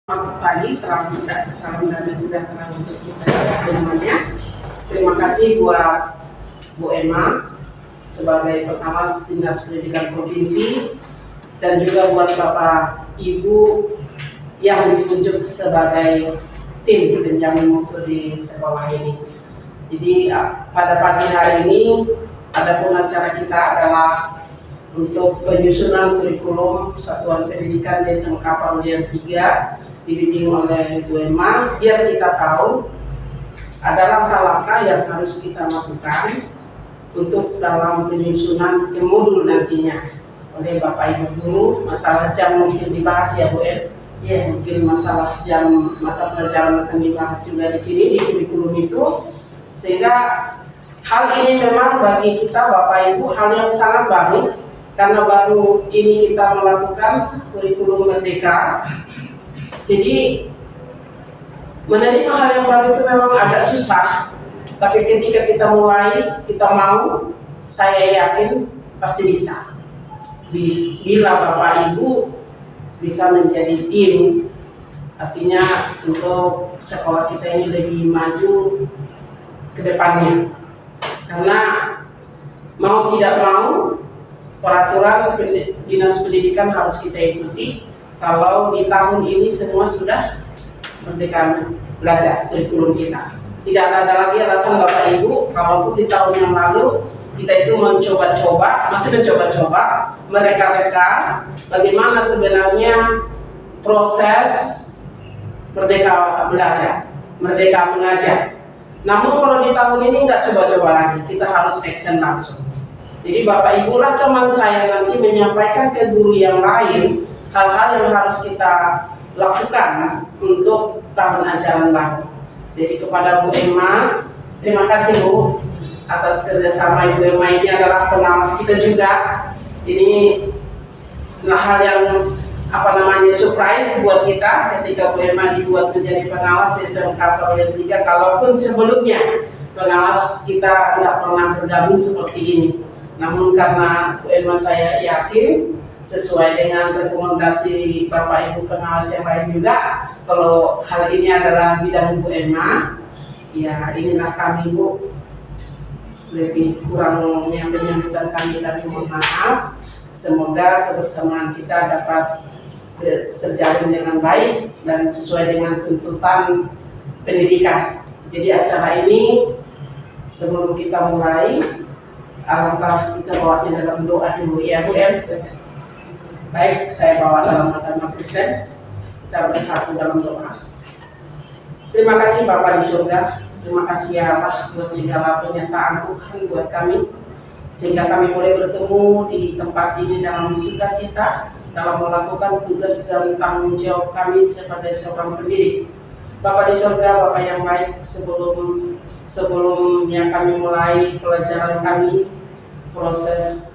Selamat pagi, salam damai sejahtera untuk kita semuanya. Terima kasih buat Bu Emma sebagai pengawas Dinas Pendidikan Provinsi dan juga buat Bapak Ibu yang ditunjuk sebagai tim penjamin mutu di sekolah ini. Jadi pada pagi hari ini adapun acara kita adalah untuk penyusunan kurikulum Satuan Pendidikan Desa Mekaparulian 3 dibimbing oleh Bu Emma, biar kita tahu ada langkah-langkah yang harus kita lakukan untuk dalam penyusunan ke modul nantinya oleh Bapak Ibu Guru. Masalah jam mungkin dibahas ya Bu Em, ya, mungkin masalah jam mata pelajaran akan dibahas juga di sini di kurikulum itu, sehingga hal ini memang bagi kita Bapak Ibu hal yang sangat baru karena baru ini kita melakukan kurikulum merdeka. Jadi menerima hal yang baru itu memang agak susah, tapi ketika kita mulai, kita mau, saya yakin pasti bisa. Bila Bapak Ibu bisa menjadi tim, artinya untuk sekolah kita ini lebih maju ke depannya. Karena mau tidak mau, peraturan Dinas Pendidikan harus kita ikuti. Kalau di tahun ini semua sudah merdeka belajar kurikulum kita, tidak ada lagi alasan Bapak Ibu kalaupun di tahun yang lalu kita itu masih mencoba-coba mereka-reka bagaimana sebenarnya proses merdeka belajar, merdeka mengajar. Namun kalau di tahun ini nggak coba-coba lagi, kita harus action langsung. Jadi Bapak Ibu lah teman saya nanti menyampaikan ke guru yang lain hal-hal yang harus kita lakukan untuk tahun ajaran baru. Jadi kepada Bu Emma, terima kasih Bu atas kerjasama. Ibu Emma ini adalah pengawas kita juga. Ini hal yang surprise buat kita ketika Bu Emma dibuat menjadi pengawas di SMK Parulian 3. Kalaupun sebelumnya pengawas kita nggak pernah bergabung seperti ini. Namun karena Bu Emma saya yakin sesuai dengan rekomendasi Bapak Ibu pengawas yang lain juga, kalau hal ini adalah bidang Bu Emma, ya inilah kami Bu, lebih kurang yang penyambutan kami mohon maaf. Semoga kebersamaan kita dapat terjalin dengan baik dan sesuai dengan tuntutan pendidikan. Jadi acara ini sebelum kita mulai, alangkah kita bawanya dalam doa dulu ya Bu Em. Baik, saya bawa dalam agama Kristen, kita bersatu dalam doa. Terima kasih Bapa di surga, terima kasih ya Allah buat segala penyataan Tuhan buat kami, sehingga kami boleh bertemu di tempat ini dalam sukacita, dalam melakukan tugas dan tanggung jawab kami sebagai seorang pendidik. Bapa di surga, Bapa yang baik, sebelumnya kami mulai pelajaran kami, proses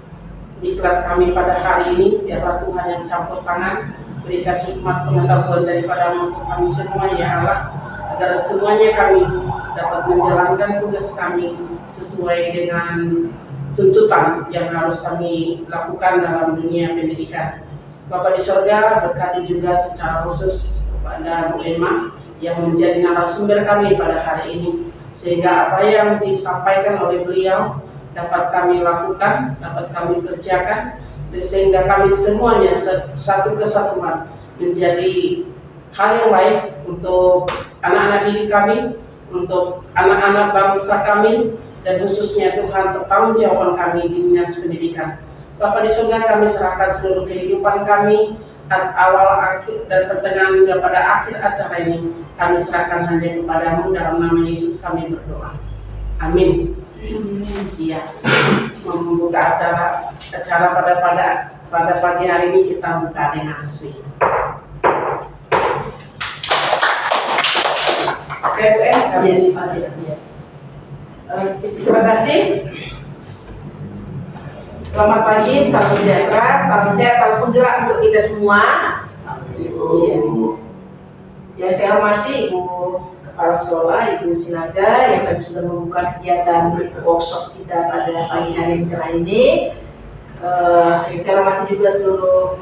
diklat kami pada hari ini, biarlah Tuhan yang campur tangan, berikan hikmat pengetahuan daripada untuk kami semua ya Allah, agar semuanya kami dapat menjalankan tugas kami sesuai dengan tuntutan yang harus kami lakukan dalam dunia pendidikan. Bapa di surga, berkati juga secara khusus kepada Bu Emma yang menjadi narasumber kami pada hari ini, sehingga apa yang disampaikan oleh beliau dapat kami lakukan, dapat kami kerjakan, sehingga kami semuanya satu kesatuan menjadi hal yang baik untuk anak-anak didik kami, untuk anak-anak bangsa kami, dan khususnya Tuhan pertanggungjawaban kami di dinas pendidikan. Bapa di surga, kami serahkan seluruh kehidupan kami, awal, akhir, dan pertengahan hingga pada akhir acara ini. Kami serahkan hanya kepadamu, dalam nama Yesus kami berdoa. Amin. Iya, membuka acara pada pagi hari ini kita buka dengan asli. Oke, Bu Em, kami terima kasih. Selamat pagi, salam sejahtera, salam sehat, salam penggerak untuk kita semua. Iya. Yang saya hormati Ibu Kepala Sekolah, Ibu Sinaga, yang sudah membuka kegiatan workshop kita pada pagi hari yang cerah ini. Yang saya hormati juga seluruh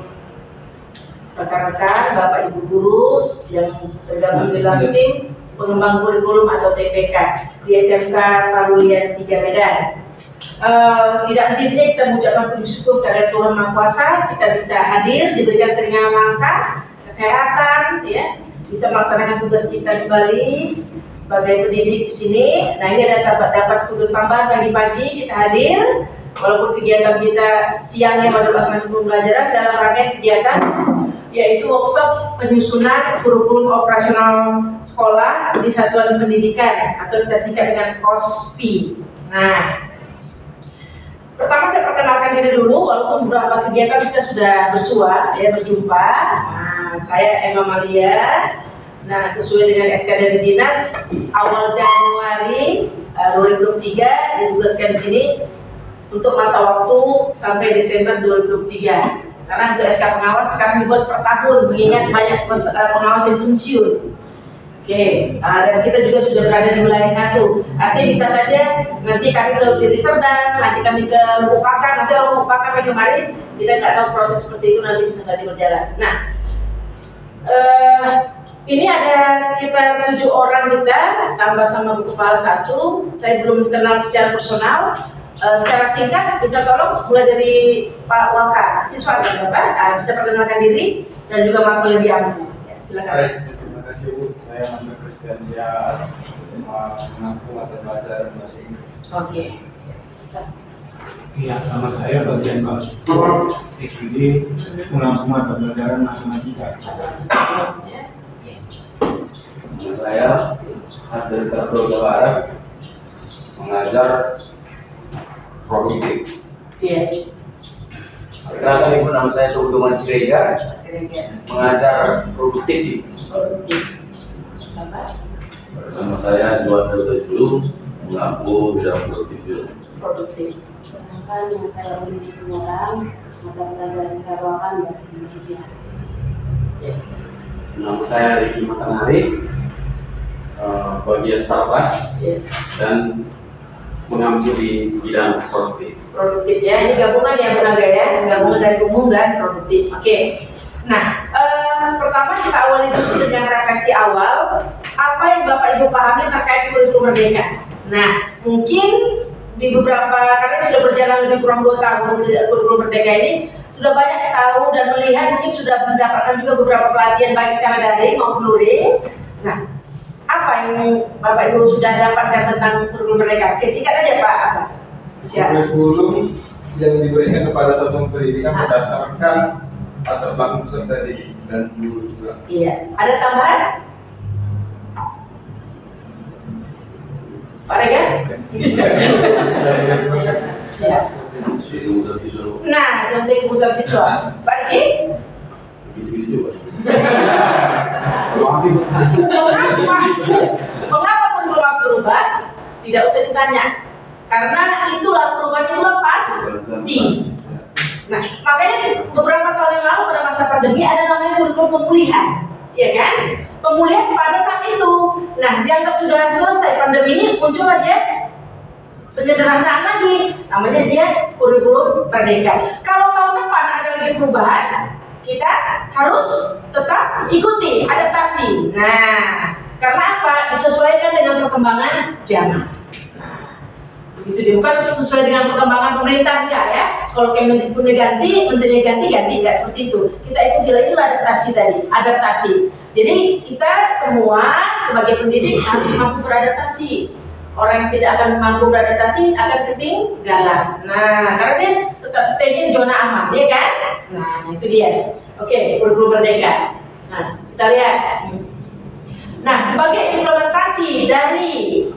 rekan-rekan, Bapak Ibu guru yang tergabung dalam tim pengembang kurikulum atau TPK di SMK Palulian 3 Medan. Tidak henti-hentinya kita mengucapkan puji syukur kepada Tuhan Maha Kuasa, kita bisa hadir, diberikan keringanan langkah, kesehatan, ya, bisa melaksanakan tugas kita kembali sebagai pendidik di sini. Nah, ini ada dapat tugas tambahan pagi-pagi kita hadir, walaupun kegiatan kita siangnya pada pelaksanaan pembelajaran dalam rangkaian kegiatan yaitu workshop penyusunan kurikulum operasional sekolah di satuan pendidikan atau kita singkat dengan KOSPI. Nah, pertama saya perkenalkan diri dulu, walaupun beberapa kegiatan kita sudah bersua, ya, berjumpa. Nah, saya Emma Malia. Nah, sesuai dengan SK dari Dinas, awal Januari 2023 ditugaskan di sini untuk masa waktu sampai Desember 2023. Karena untuk SK pengawas sekarang dibuat per tahun, mengingat banyak pengawas yang pensiun. Oke, dan kita juga sudah berada di wilayah 1. Artinya bisa saja nanti kami ke Deli Serdang, nanti kami ke Lupakan, nanti orang Lupakan kami kemarin, kita nggak tahu proses seperti itu nanti bisa saja berjalan. Nah, ini ada sekitar 7 orang kita, tambah sama Bu Kepala 1. Saya belum kenal secara personal. Secara singkat bisa tolong mulai dari Pak Waka, siswa dan Bapak, bisa perkenalkan diri dan juga mapel lebih ampuh. Ya, silakan. Baik, terima kasih Bu. Saya Andre Kristiansyah, mengaku mata pelajaran bahasa Inggris. Oke. Iya, nama saya bagian Pak SPD mengaku mata pelajaran matematika. Nama saya Hadir Karsol Barat, mengajar produktif. Iya. Perkenalkan Ibu, nama saya Tuguman Siregar, mengajar produktif. Produktif. Bapak? Nama saya Juan Dulu, mengaku bidang produktif juga. Produktif. Perkenalkan, nama saya Omisi Pengarang, mata pelajaran Saruakan Bahasa Indonesia. Ya. Nama saya Riki Matanari, bagian Sarpras, Ya. dan mengambil di bidang produktif. Produktif ya, ini gabungan ya Bu Naga ya, gabungan dari umum dan produktif. Oke. Nah, pertama kita awali dulu dengan refleksi awal, apa yang Bapak Ibu pahami terkait kurikulum merdeka. Nah, mungkin di beberapa, karena sudah berjalan lebih kurang 2 tahun kurikulum merdeka ini, sudah banyak tahu dan melihat, mungkin sudah mendapatkan juga beberapa pelatihan baik secara daring maupun luring. Nah, apa yang Bapak Ibu sudah dapatkan tentang kurikulum merdeka? Oke, singkat aja Pak. Apa? Kurikulum yang diberikan kepada satuan pendidikan berdasarkan latar belakang peserta didik dan guru juga. Iya. Ada tambahan? Pak Regan? Ya. Nah, sesuai kebutuhan siswa. Pak Riki? Gitu-gitu juga. Mengapa kurikulum harus berubah? Tidak usah ditanya. Karena itulah perubahan itulah pasti. Nah, makanya beberapa tahun yang lalu pada masa pandemi ada namanya kurikulum pemulihan, ya kan? Pemulihan pada saat itu. Nah, dianggap sudah selesai pandemi ini, muncul aja penyederhanaan lagi, namanya dia kurikulum merdeka. Kalau tahun depan ada lagi perubahan, kita harus tetap ikuti, adaptasi. Nah, karena apa? Disesuaikan dengan perkembangan zaman. Itu dia, bukan sesuai dengan perkembangan pemerintah, enggak ya. Kalau Kemendikbud ganti, menterinya ganti enggak seperti itu. Kita itu adaptasi tadi, adaptasi. Jadi kita semua sebagai pendidik harus mampu beradaptasi. Orang yang tidak akan mampu beradaptasi akan ketinggalan. Nah, karena dia tetap stay di zona aman, ya kan? Nah, itu dia. Oke, kurikulum merdeka. Nah, kita lihat. Nah, sebagai implementasi dari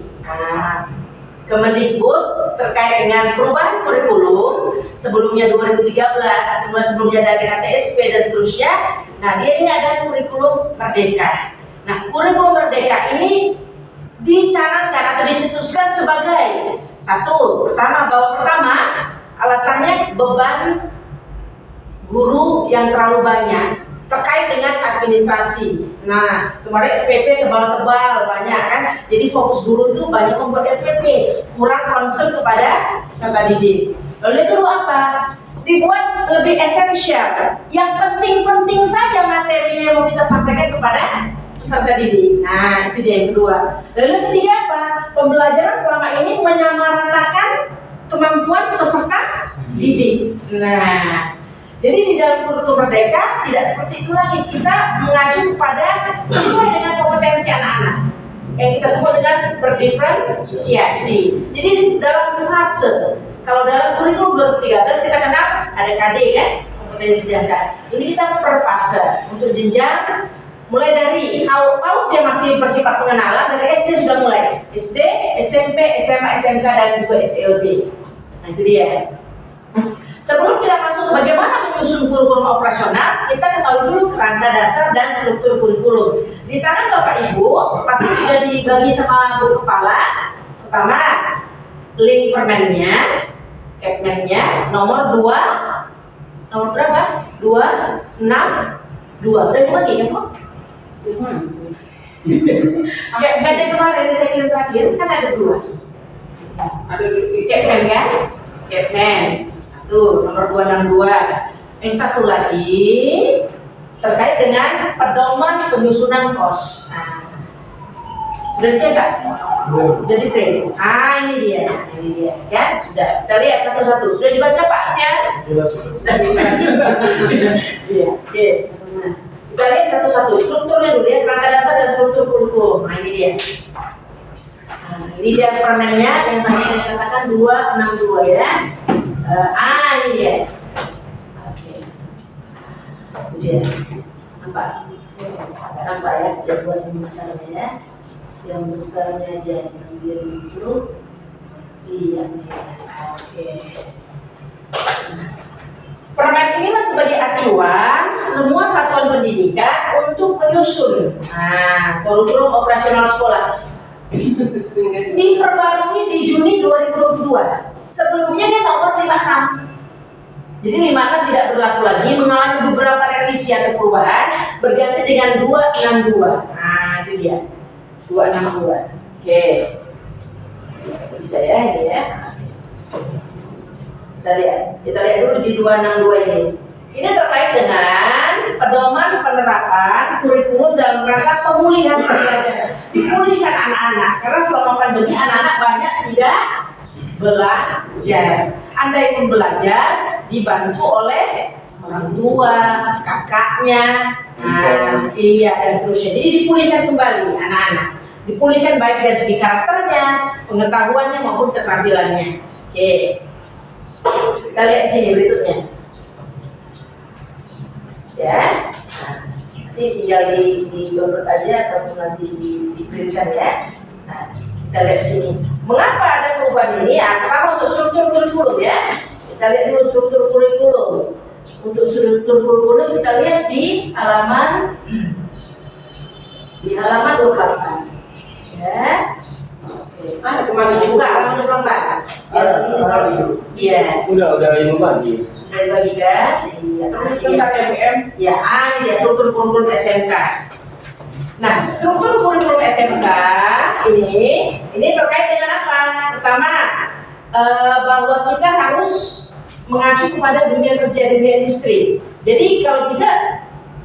Kemendikbud terkait dengan perubahan kurikulum sebelumnya 2013, kemudian sebelumnya dari KTSP dan seterusnya. Nah, dia ini ada kurikulum merdeka. Nah, kurikulum merdeka ini dicanangkan atau dicetuskan sebagai pertama alasannya beban guru yang terlalu banyak terkait dengan administrasi. Nah, kemarin FPP tebal-tebal banyak kan, jadi fokus guru itu banyak membuat FPP, kurang concern kepada peserta didik. Lalu yang kedua apa? dibuat lebih esensial. Yang penting-penting saja materi yang mau kita sampaikan kepada peserta didik. Nah, itu dia yang kedua. Lalu yang ketiga apa? Pembelajaran selama ini menyamaratakan kemampuan peserta didik. Nah, jadi di dalam kurikulum Merdeka tidak seperti itu lagi. Kita mengacu kepada sesuai dengan kompetensi anak-anak yang kita sebut dengan berdiferensiasi. Jadi dalam fase, kalau dalam kurikulum 2013 kita kenal ada KD kan, kompetensi dasar. Ini kita per fase untuk jenjang mulai dari kalau dia masih bersifat pengenalan dari SD sudah mulai SD, SMP, SMA, SMK dan juga SLB. Nah itu dia. Sebelum kita masuk bagaimana menyusun kurikulum operasional, kita ketahui dulu kerangka dasar dan struktur kurikulum. Di tangan Bapak Ibu pasti sudah dibagi sama Bu Kepala. Pertama, link permennya, Kepmennya, nomor 2, nomor berapa? 262. Udah dibagi kan Bu? Kepmen kemarin saya kirim terakhir kan ada 2. Ada Kepmen kan? Kepmen. Tuh, nomor 262. Yang satu lagi terkait dengan pedoman penyusunan KOS. Nah, sudah dicetak? Sudah di print. Ah, ini dia, kan? Sudah. Kita lihat satu-satu. Sudah dibaca Pak Sian? Sudah. Iya, oke. Nah, kita lihat satu-satu. Strukturnya dulu ya, kerangka dasar dan struktur kurikulum. Nah, ini dia. Nah, ini dia permennya yang tadi saya katakan 262 ya. Ini dia. Oke. Ini dia. Nampak? Agak nampak ya, saya buat yang besarnya ya. Yang besarnya aja, yang biru itu. Iya. Oke. Permen inilah sebagai acuan semua satuan pendidikan untuk menyusun kurikulum operasional sekolah. Diperbarui di Juni 2022. Sebelumnya dia nomor 56. Jadi 56 tidak berlaku lagi, mengalami beberapa revisi atau perubahan, berganti dengan 262. Nah, itu dia. 262. Oke. Bisa ya ini ya. Kita lihat dulu di 262 ini. Ini terkait dengan pedoman penerapan kurikulum dalam rangka pemulihan pembelajaran. Dipulihkan anak-anak karena selama pandemi anak-anak banyak tidak belajar. Andai pun belajar dibantu oleh orang tua, kakaknya, iya dan seterusnya. Jadi dipulihkan kembali anak-anak. Dipulihkan baik dari segi karakternya, pengetahuannya maupun keterampilannya. Oke. Kita lihat di sini berikutnya. Ya. Nanti tinggal di download aja ataupun nanti di-printkan ya. Nah, kita lihat sini. Mengapa ada perubahan ini? Pertama untuk struktur kurikulum ya. Kita lihat dulu struktur kurikulum. Untuk struktur kurikulum kita lihat di halaman 28. Ya. Oke. kemarin Buka halaman 24. Iya. Udah ini bagi. Sudah dibagikan. Iya. tentang MBM. Ya, ini dia struktur kurikulum SMK. Nah, struktur kurikulum SMK ini terkait dengan apa? Pertama, bahwa kita harus mengacu kepada dunia kerja, dunia industri. Jadi kalau bisa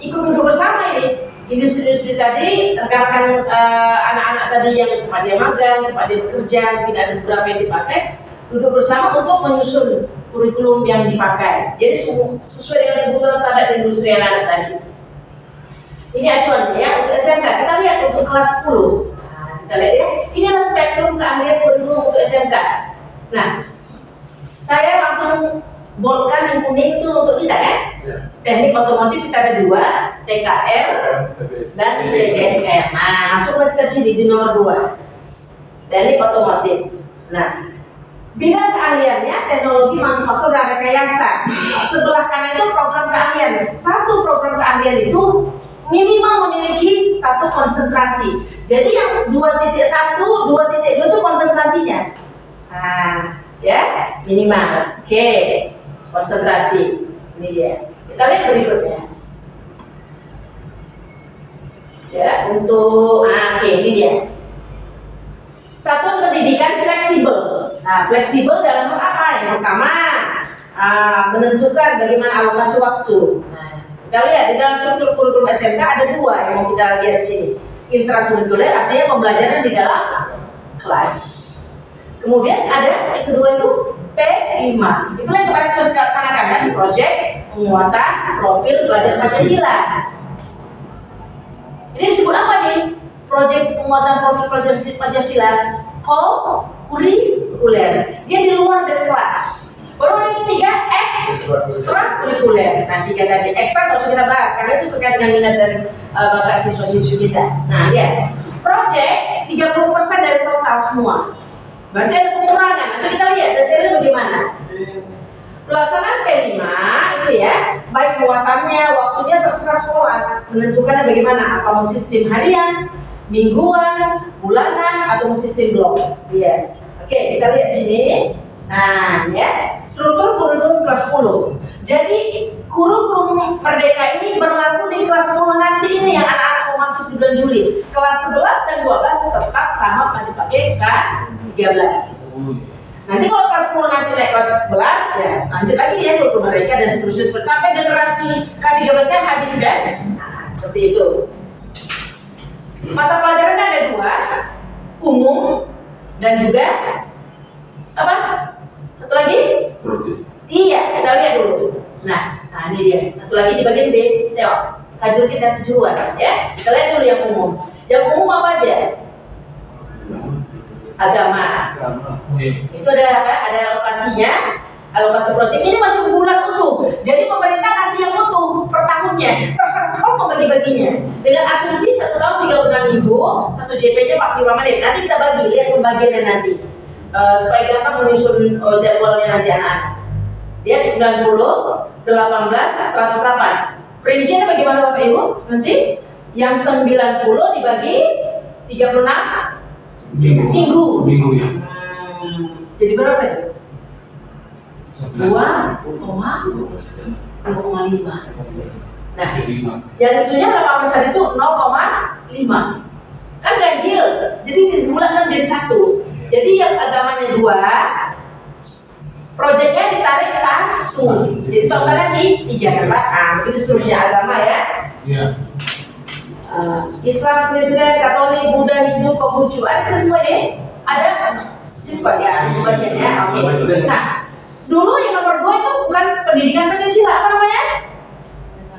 ikut duduk bersama ini. Industri-industri tadi, rekan-rekan anak-anak tadi yang tempat dia magang, tempat dia bekerja, mungkin ada beberapa yang dipakai, duduk bersama untuk menyusun kurikulum yang dipakai. Jadi sesuai dengan kebutuhan standar industri yang ada tadi. Ini acuannya ya untuk SMK. Kita lihat untuk kelas 10. Nah, kita lihat ya. Inilah spektrum keahlian kurikulum untuk SMK. Nah, saya langsung bolkan yang kuning itu untuk kita ya. Teknik otomotif kita ada 2, TKR dan TGSR. Nah, masuklah kita sini di nomor 2. Teknik otomotif. Nah, bidang keahliannya teknologi manufaktur dan rekayasa. Sebelah kanan itu program keahlian. Satu program keahlian itu minimal memiliki satu konsentrasi. Jadi yang 2.1, 2.2 itu konsentrasinya. Nah, ya minimal. Oke, konsentrasi. Ini dia. Kita lihat berikutnya. Ya, untuk oke, ini dia. Satuan pendidikan fleksibel. Nah, fleksibel dalam hal apa? Yang pertama, menentukan bagaimana alokasi waktu. Nah, kita lihat di dalam struktur kurikulum SMK ada dua yang mau kita lihat di sini. Intrakurikuler artinya pembelajaran di dalam kelas. Kemudian ada yang kedua itu P5. Itulah yang kemarin kita laksanakan kan, proyek penguatan profil pelajar Pancasila. Ini disebut apa nih? Proyek penguatan profil pelajar Pancasila kurikuler. Dia di luar dari kelas. Baru ada yang ketiga ekstrakurikuler. Nah, tiga tadi ekstra nggak usah kita bahas karena itu terkait dengan minat dan bakat siswa-siswi kita. Nah, lihat proyek 30% dari total semua. Berarti ada pengurangan. Nanti kita lihat detailnya bagaimana. Pelaksanaan P5 itu ya, baik muatannya, waktunya terserah sekolah. Menentukannya bagaimana, apa mau sistem harian, mingguan, bulanan, atau mau sistem blok. Ya. Oke, kita lihat sini. Nah, ya, struktur kurikulum kelas 10. Jadi kurikulum Merdeka ini berlaku di kelas 10 nanti ini yang anak-anak mau masuk di bulan Juli. Kelas 11 dan 12 tetap sama, masih pakai K13. Nanti kalau kelas 10 nanti naik kelas 11 ya lanjut lagi ya kurikulum Merdeka dan seterusnya sampai generasi K13 nya habis kan? Nah, seperti itu. Mata pelajaran ada dua, umum dan juga apa? Satu lagi? Iya, kita lihat dulu. Nah, ini dia. Satu lagi di bagian B. Tengok, kajul kita kejuruan ya. Kita lihat dulu yang umum. Yang umum apa aja? Agama. Itu ada apa? Ada alokasinya. Alokasi proyek ini masih bulan utuh. Jadi pemerintah kasih yang utuh per tahunnya. Terserah sekolah membagi-baginya. Dengan asumsi 1 tahun 36 minggu, 1 JP-nya 45 menit. Nanti kita bagi, lihat pembagiannya nanti. Supaya gampang menyusun jadwalnya nanti anak-anak. Dia 90, 18, 108. Perinciannya bagaimana Bapak Ibu? Nanti yang 90 dibagi 36 minggu ya. Jadi berapa itu? 2,5. Nah, yang itunya 18 hari itu 0,5. Kan ganjil. Jadi di bulan kan jadi 1. Jadi yang agamanya 2, proyeknya ditarik 1. Jadi totalnya 3 kan Pak? Begitu seterusnya agama ya. Iya. Islam, Kristen, Katolik, Buddha, Hindu, Konghucu, ada kita semua ini? Ada siswa ya, sebagian ya. Oke. Nah, dulu yang nomor 2 itu bukan pendidikan Pancasila, apa namanya?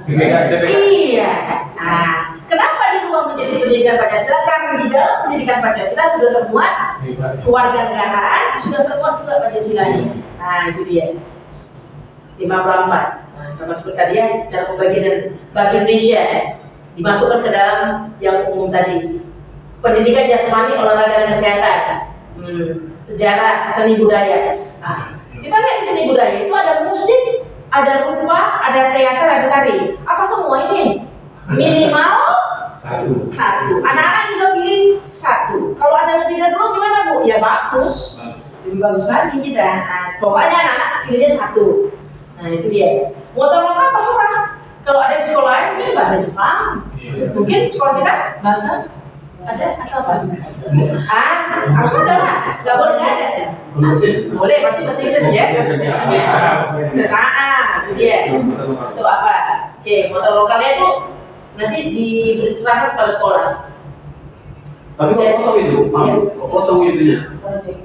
Iya. Nah, kenapa dirubah menjadi pendidikan Pancasila? Karena di dalam pendidikan Pancasila sudah termuat kewarganegaraan, sudah termuat juga Pancasilanya. Nah, itu dia. 54. Nah, sama seperti tadi ya, cara pembagian bahasa Indonesia dimasukkan ke dalam yang umum tadi. Pendidikan jasmani, olahraga dan kesehatan, sejarah, seni budaya. Nah, kita lihat di seni budaya itu ada musik, ada rupa, ada teater, ada tari. Apa semua ini? Minimal 1. Anak-anak juga pilih 1. Kalau ada lebih dari 2 gimana Bu? Ya bagus. Lebih bagus lagi kita. Nah, pokoknya anak-anak pilihnya 1. Nah itu dia. Motor lokal terserah. Kalau ada di sekolah lain mungkin bahasa Jepang. Mungkin sekolah kita bahasa ada atau apa? Harus ada lah. Gak boleh nggak ada. Boleh, pasti bahasa Inggris ya. Itu dia. Itu apa? Oke, motor lokalnya itu nanti diserahkan kepada sekolah. Tapi kok kosong itu? Kok kosong itunya?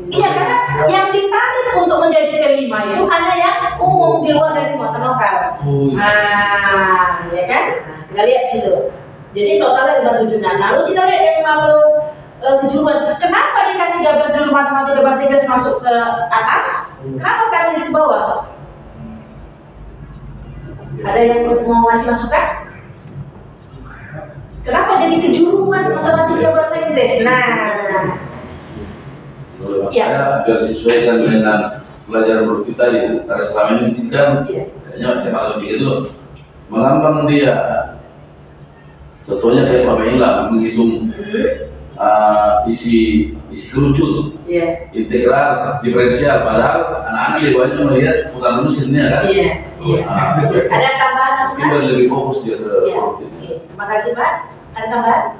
Iya, karena yang ditarik untuk menjadi P5 itu hanya yang umum di luar dari muatan lokal. Nah, ya kan? Nah, kita lihat situ. Jadi totalnya 57. Lalu kita lihat yang 50 kejuruan. Kenapa di K13 dulu matematika bahasa Inggris masuk ke atas? Kenapa sekarang jadi ke bawah? Ada yang mau ngasih masukan? Kenapa jadi kejuruan matematika bahasa Inggris? Nah, ya, biar disesuaikan dengan pelajaran guru kita itu. Karena selama ini kan kayaknya teknologi itu melambang dia. Contohnya kayak Bapak Ila menghitung isi kerucut, integral, diferensial. Padahal anak-anak lebih banyak melihat bukan mesinnya kan? Ada tambahan masukan? Kita lebih fokus dia ke produktif. Terima kasih Pak. Ada tambahan?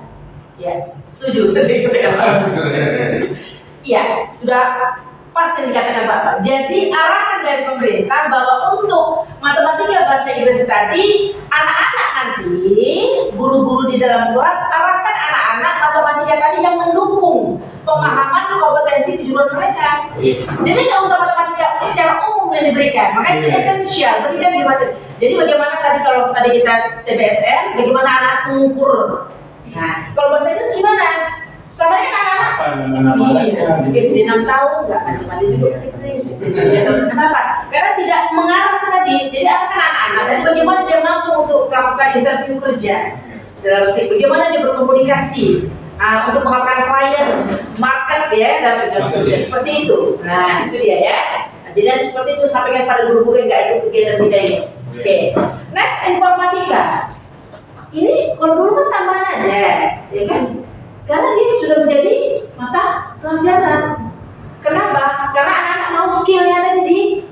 Ya, setuju. Iya, sudah Pas yang dikatakan Bapak. Jadi arahan dari pemerintah bahwa untuk matematika bahasa Inggris tadi, anak-anak nanti, guru-guru di dalam kelas arahkan anak-anak matematika tadi yang mendukung pemahaman kompetensi tujuan mereka. Jadi nggak usah matematika secara umum yang diberikan, makanya itu esensial berikan di matematika. Jadi bagaimana tadi kalau tadi kita TPSN, bagaimana anak mengukur. Nah, kalau bahasa Inggris gimana? Sama kan anak-anak SD 6 tahun nggak mandi juga bahasa Inggris, SD 3 tahun. Kenapa? Karena tidak mengarah tadi. Jadi kan anak-anak tadi bagaimana dia mampu untuk melakukan interview kerja dalam bagaimana dia berkomunikasi untuk menghasilkan klien, market ya dan seterusnya seperti itu. Nah itu dia ya. Nah, jadi nanti seperti itu sampaikan pada guru-guru yang nggak ikut kegiatan kita ini. Oke. Next informatika. Ini kalau dulu kan tambahan aja, ya kan? Sekarang dia sudah menjadi mata pelajaran. Kenapa? Karena anak-anak mau skillnya tadi.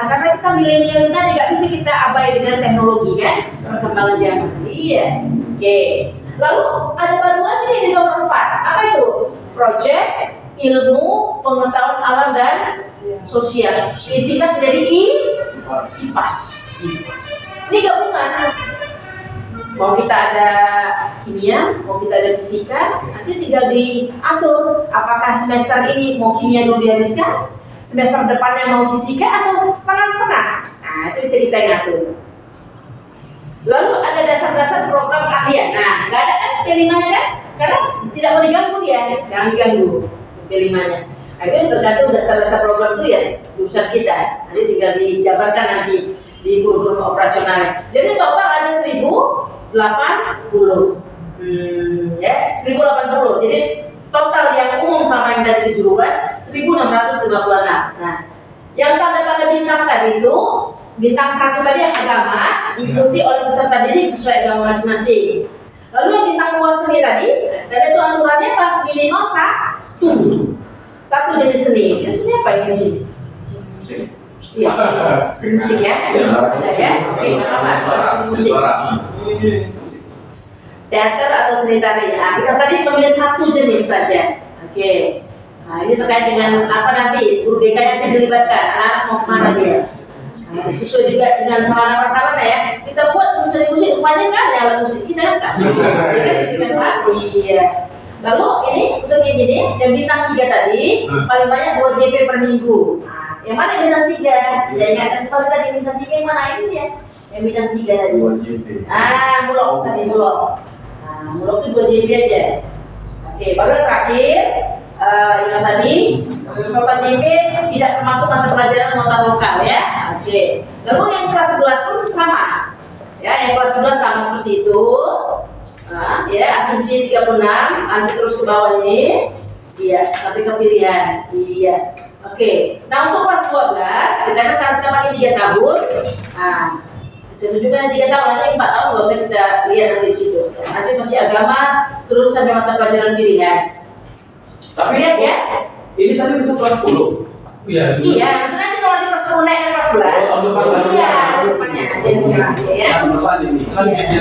Karena kita milenial tadi nggak bisa kita abai dengan teknologi kan, perkembangan zaman. Iya. Oke. Lalu ada baru lagi nih di nomor 4. Apa itu? Project ilmu pengetahuan alam dan sosial. Disingkat menjadi IPAS. Ini gabungan. Mau kita ada kimia, mau kita ada fisika, nanti tinggal diatur apakah semester ini mau kimia dulu dihabiskan, semester depannya mau fisika atau setengah-setengah. Nah itu kita ngatur. Lalu ada dasar-dasar program keahlian. Nah nggak ada kan P5-nya kan? Karena tidak mau diganggu dia, jangan diganggu P5-nya. Nah, itu tergantung dasar-dasar program itu ya jurusan kita. Nanti tinggal dijabarkan nanti di kurikulum operasionalnya. Jadi total ada 1080, ya 1080. Jadi total yang umum sama yang dari kejuruan 1656. Nah, yang tanda-tanda bintang tadi itu bintang 1 tadi yang agama diikuti oleh peserta didik sesuai agama masing-masing. Lalu yang bintang 2 seni tadi itu aturannya apa? Minimal 1 jenis seni. Seni apa ini sih? Iya, seni musik ya. Ada ya. Oke, apa? Seni musik. Teater atau seni tari. Nah, peserta didik memilih 1 jenis saja. Oke. Nah, ini terkait dengan apa nanti guru BK yang saya dilibatkan. Anak mau kemana dia? Nah, sesuai juga dengan sarana-prasarana ya. Kita buat seni musik, rupanya kan ya alat musik kita kan. Iya. Lalu ini untuk yang ini, yang bintang 3 tadi paling banyak 2 JP per minggu. Nah, yang mana bintang 3? Saya ingatkan kembali tadi bintang 3 yang mana ini ya? Yang bintang 3 tadi. Mulok tadi mulok. Nah, mulok itu 2 JP aja. Oke, baru yang terakhir. Yang tadi Bapak JP tidak termasuk mata pelajaran muatan lokal ya. Oke. Lalu yang kelas 11 pun sama. Ya, yang kelas 11 sama seperti itu. Nah, ya asumsi 36 nanti terus ke bawah ini. Iya, sampai ke pilihan. Iya. Oke. Nah, untuk kelas 12 kita kan kita pakai 3 tahun. Nah, saya tunjukkan 3 tahun nanti 4 tahun nggak usah kita lihat nanti di situ. Nanti masih agama terus sampai mata pelajaran pilihan. Tapi lihat ya. Ini tadi itu kelas 10. Iya. Iya, maksudnya nanti kalau di kelas 10 naik ke kelas 11. Iya, depannya aja sekarang ya.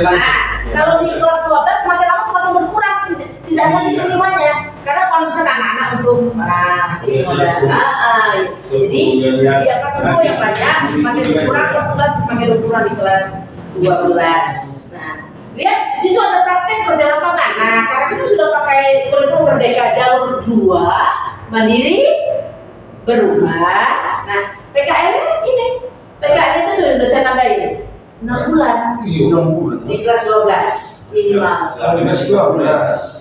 Nah, kalau di kelas 12 semakin lama semakin berkurang, tidak ada penerimanya. Karena concern anak-anak untuk jadi di kelas 10 yang banyak semakin berkurang, kelas 11 semakin berkurang di kelas 12. Nah, lihat di situ ada praktek kerja lapangan. Nah, karena kita sudah pakai kurikulum Merdeka jalur 2 mandiri berubah. Nah, PKL-nya ini. PKL itu sudah saya tambahin 6 bulan. Iya, 6 bulan. Di kelas 12 minimal.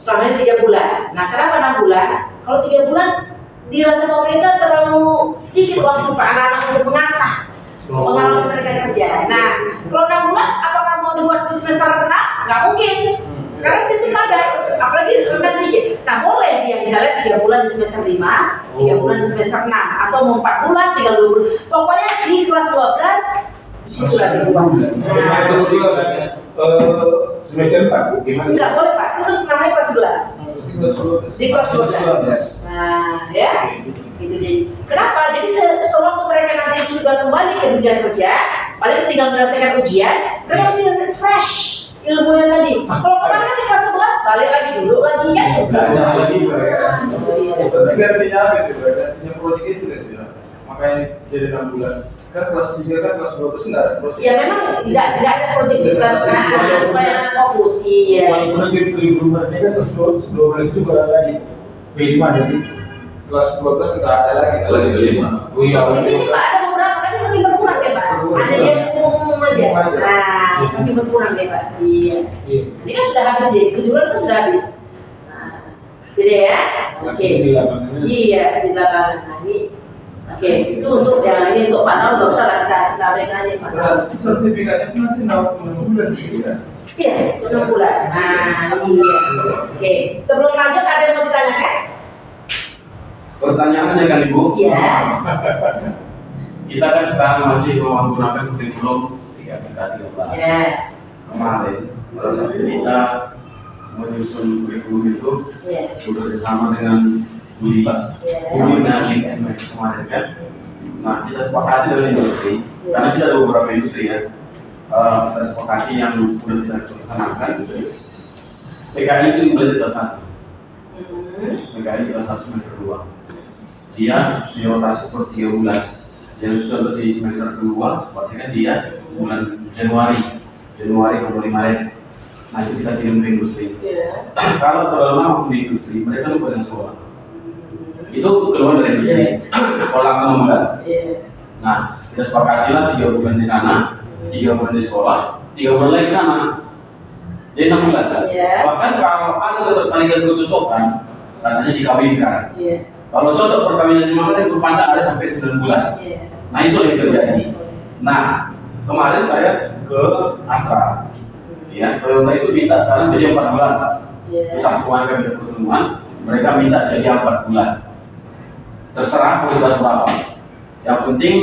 Selama ini 3 bulan. Nah, kenapa 6 bulan? Kalau 3 bulan dirasa pemerintah terlalu sedikit waktu Pak anak-anak untuk mengasah pengalaman mereka kerja. Nah, kalau 6 bulan, apakah mau dibuat di semester 6? Nggak mungkin. Karena situ ada, apalagi rendah sedikit. Nah, boleh dia misalnya 3 bulan di semester 5, 3 bulan di semester 6, atau mau 4 bulan, 3 bulan. Pokoknya di kelas 12 di situ lah dibuat. Semester 4 gimana? Enggak boleh Pak, itu namanya kelas 11. Di kelas 12. Nah, ya. Gitu deh. Kenapa? Jadi sewaktu mereka nanti sudah kembali ke dunia kerja, paling tinggal menyelesaikan ujian, mereka mesti fresh ilmunya tadi. Kalau kemarin kan di kelas 11 balik lagi duduk lagi kan. Tapi artinya apa itu? Artinya proyek itu kan ya. Makanya jadi 6 bulan. Kan kelas 3 kan kelas 12 enggak ada proyek. Ya memang nggak ada proyek di kelas supaya anak fokus. Iya. Walaupun nanti rumah ini kan terus 12 itu kalau lagi B5 jadi Kelas 12 enggak ada lagi. Kelas kelima. oh iya Di sini Pak ada beberapa tapi makin berkurang ya Pak. Hanya dia umum aja. Nah, semakin berkurang ya Pak. Iya. Ini kan sudah habis deh. Kejuruan kan sudah habis. Nah, jadi ya. Oke. di lapangannya Iya di lapangan. Nah ini. Oke, itu untuk yang ini untuk Pak Naul nggak usah lah kita abaikan aja Pak Naul. Sertifikatnya itu nanti 6 bulan bisa. Iya, 6 bulan. Nah, iya. Oke, sebelum lanjut ada yang mau ditanyakan? Pertanyaannya kan Ibu, Iya. kita kan sekarang masih menggunakan kurikulum 3 Iya. kemarin kita menyusun kurikulum itu Iya. bekerjasama dengan Budi Pak, Iya. Budi dan IMS kemarin kan. Nah kita sepakati dengan industri, karena kita ada beberapa industri ya. Kita sepakati yang sudah kita laksanakan. PKI itu boleh kelas 1, PKI kelas 1 semester 2. Dia dirotasi per 3 bulan. Yang contoh di semester kedua, berarti kan dia bulan Januari Februari Maret. Nah itu kita kirim ke industri. Iya. Kalau terlalu lama di industri, mereka lupa dengan sekolah. Itu keluar dari industri. Kalau langsung 6 bulan. Iya. Nah kita sepakatilah 3 bulan di sana, 3 bulan di sekolah, 3 bulan lagi di sana. Jadi 6 bulan. Iya. Bahkan kalau ada ketertarikan kecocokan, katanya dikawinkan. Iya. Kalau cocok perkawinan maka itu berpandang ada sampai 9 bulan. Iya. Nah itu yang terjadi. Nah kemarin saya ke Astra, ya Toyota itu minta sekarang jadi 4 bulan. Iya. Terus aku kemarin ada pertemuan, mereka minta jadi 4 bulan. Terserah kualitas berapa. Yang penting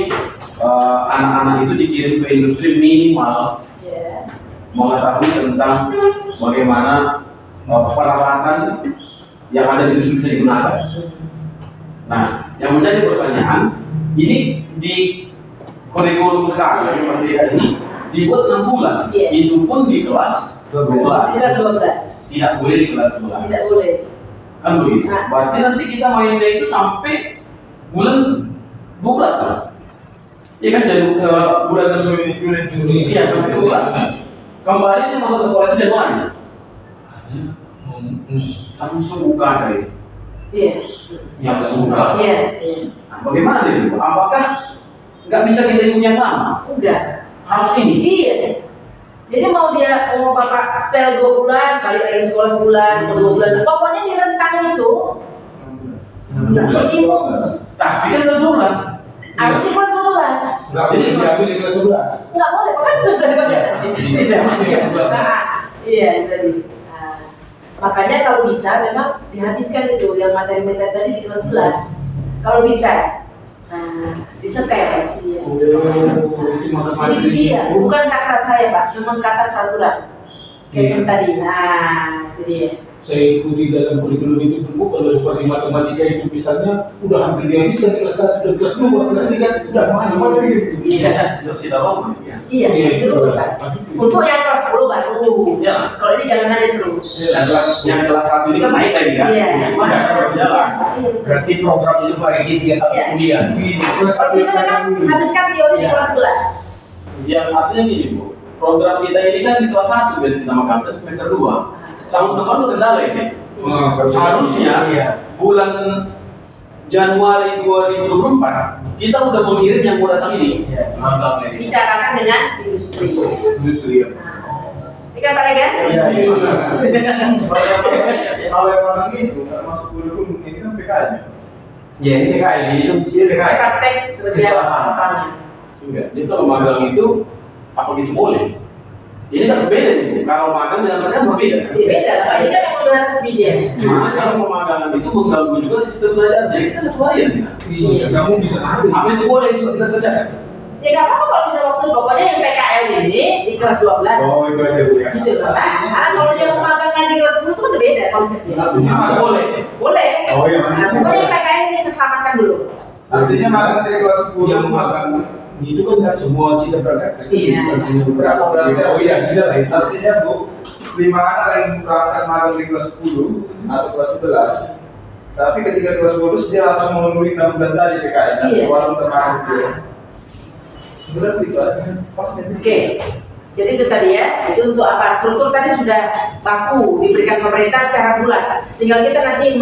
anak-anak itu dikirim ke industri minimal Iya. mengetahui tentang bagaimana peralatan yang ada di industri bisa digunakan. Nah, yang menjadi pertanyaan, ini di kurikulum sekarang yang merdeka ini dibuat 6 bulan, Iya. itu pun di kelas 12. Kelas 12. Tidak boleh di kelas 11. Tidak boleh. Kan begitu. Nah. Berarti nanti kita mainnya itu sampai bulan 12 kan? Iya kan jadi bulan Juni. Iya sampai 12. Kembalinya masuk sekolah itu Januari. Langsung buka kayak. Iya. Yang suka. Iya. Iya. Nah, bagaimana itu? Apakah nggak bisa kita ikut yang lama? Enggak. Harus ini? Iya. Jadi mau bapak setel 2 bulan, balik lagi sekolah sebulan, 2 bulan. Pokoknya di rentang itu. Tapi kan kelas 12. Harus di kelas 12. nggak boleh diambil di kelas 11 Enggak boleh, kan udah dibaca tadi. Nah, iya tadi. Nah, makanya kalau bisa memang dihabiskan itu yang materi-materi tadi di kelas 11. Kalau bisa. Nah, disetel. Iya. itu mata Jadi iya, bukan kata saya Pak, cuma kata peraturan. Kayak yang tadi. Nah, itu dia. saya ikuti dalam kurikulum itu dulu kalau seperti matematika itu misalnya udah hampir dihabiskan kelas 1 dan kelas 2 kelas 3 udah mana gitu. Iya. Terus kita bangun ya. Iya, itu dulu Pak. Untuk yang kelas 10 baru. Ya. Kalau ini jalan aja terus. Yang kelas 1 ini kan naik tadi kan? Iya. Bisa berjalan. Iya. Berarti program itu bagi 3 tahun Iya. kemudian. Kalau bisa memang habiskan teori di kelas 11. Ya artinya gini Bu, program kita ini kan di kelas 1 biasa kita makan semester 2. Tahun depan itu kendala ini. Harusnya bulan Januari 2024 kita udah mengirim yang mau datang ini. Mantap nih. Bicarakan dengan industri. Industri ya. Ini kan Pak Regan? Iya. Kalau yang orang itu nggak masuk kurikulum ini kan PKI. Ya ini PKI, ini itu mesti PKI. Praktek kerja lapangan. Enggak. Jadi kalau magang itu apa gitu boleh? Ini kan berbeda nih. Kalau magang dengan mereka berbeda. Iya beda lah Pak, ini kan yang udah resmi dia. Cuma kalau pemagangan itu mengganggu juga sistem belajar. Jadi kita satu harian bisa. Iya, kamu bisa tahu. Apa itu boleh juga kita kerjakan? Ya nggak apa-apa kalau bisa waktu, pokoknya yang PKL ini di kelas 12. Oh itu aja Bu ya. Gitu Pak. Ah, kalau dia mau magangnya di kelas 10 itu kan beda konsepnya. Apa boleh? Boleh. Oh iya. Nah, pokoknya yang PKL ini keselamatkan dulu. Artinya magang dari kelas 10 Yang magang itu kan nggak semua kita berangkat. Iya. Artinya beberapa berangkat. Oh iya bisa lah itu. Artinya Bu, 5 anak yang berangkat magang di kelas 10 atau kelas 11 Tapi ketika kelas lulus dia harus memenuhi 6 bulan tadi PKN. Iya. Walaupun terpakai dia. Berarti itu pas Oke. Jadi itu tadi ya, itu untuk apa? Struktur tadi sudah baku diberikan pemerintah secara bulat. Tinggal kita nanti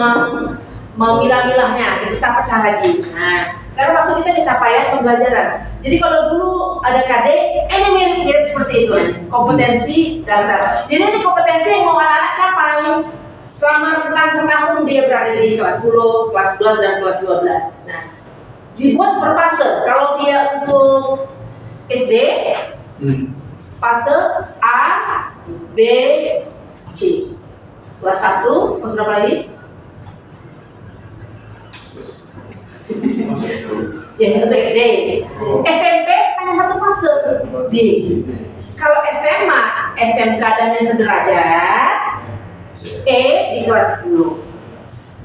memilah-milahnya, dipecah-pecah lagi. Nah, sekarang masuk kita ke capaian pembelajaran. Jadi kalau dulu ada KD, ini mirip seperti itu, kompetensi dasar. Jadi ini kompetensi yang mau anak-anak capai selama rentang setahun dia berada di kelas 10, kelas 11 dan kelas 12. Nah, dibuat per fase. Kalau dia untuk SD, fase A, B, C. Kelas 1, kelas berapa lagi? Ya, untuk SD. SMP hanya satu fase. D. Kalau SMA, SMK dan yang sederajat, E di kelas 10.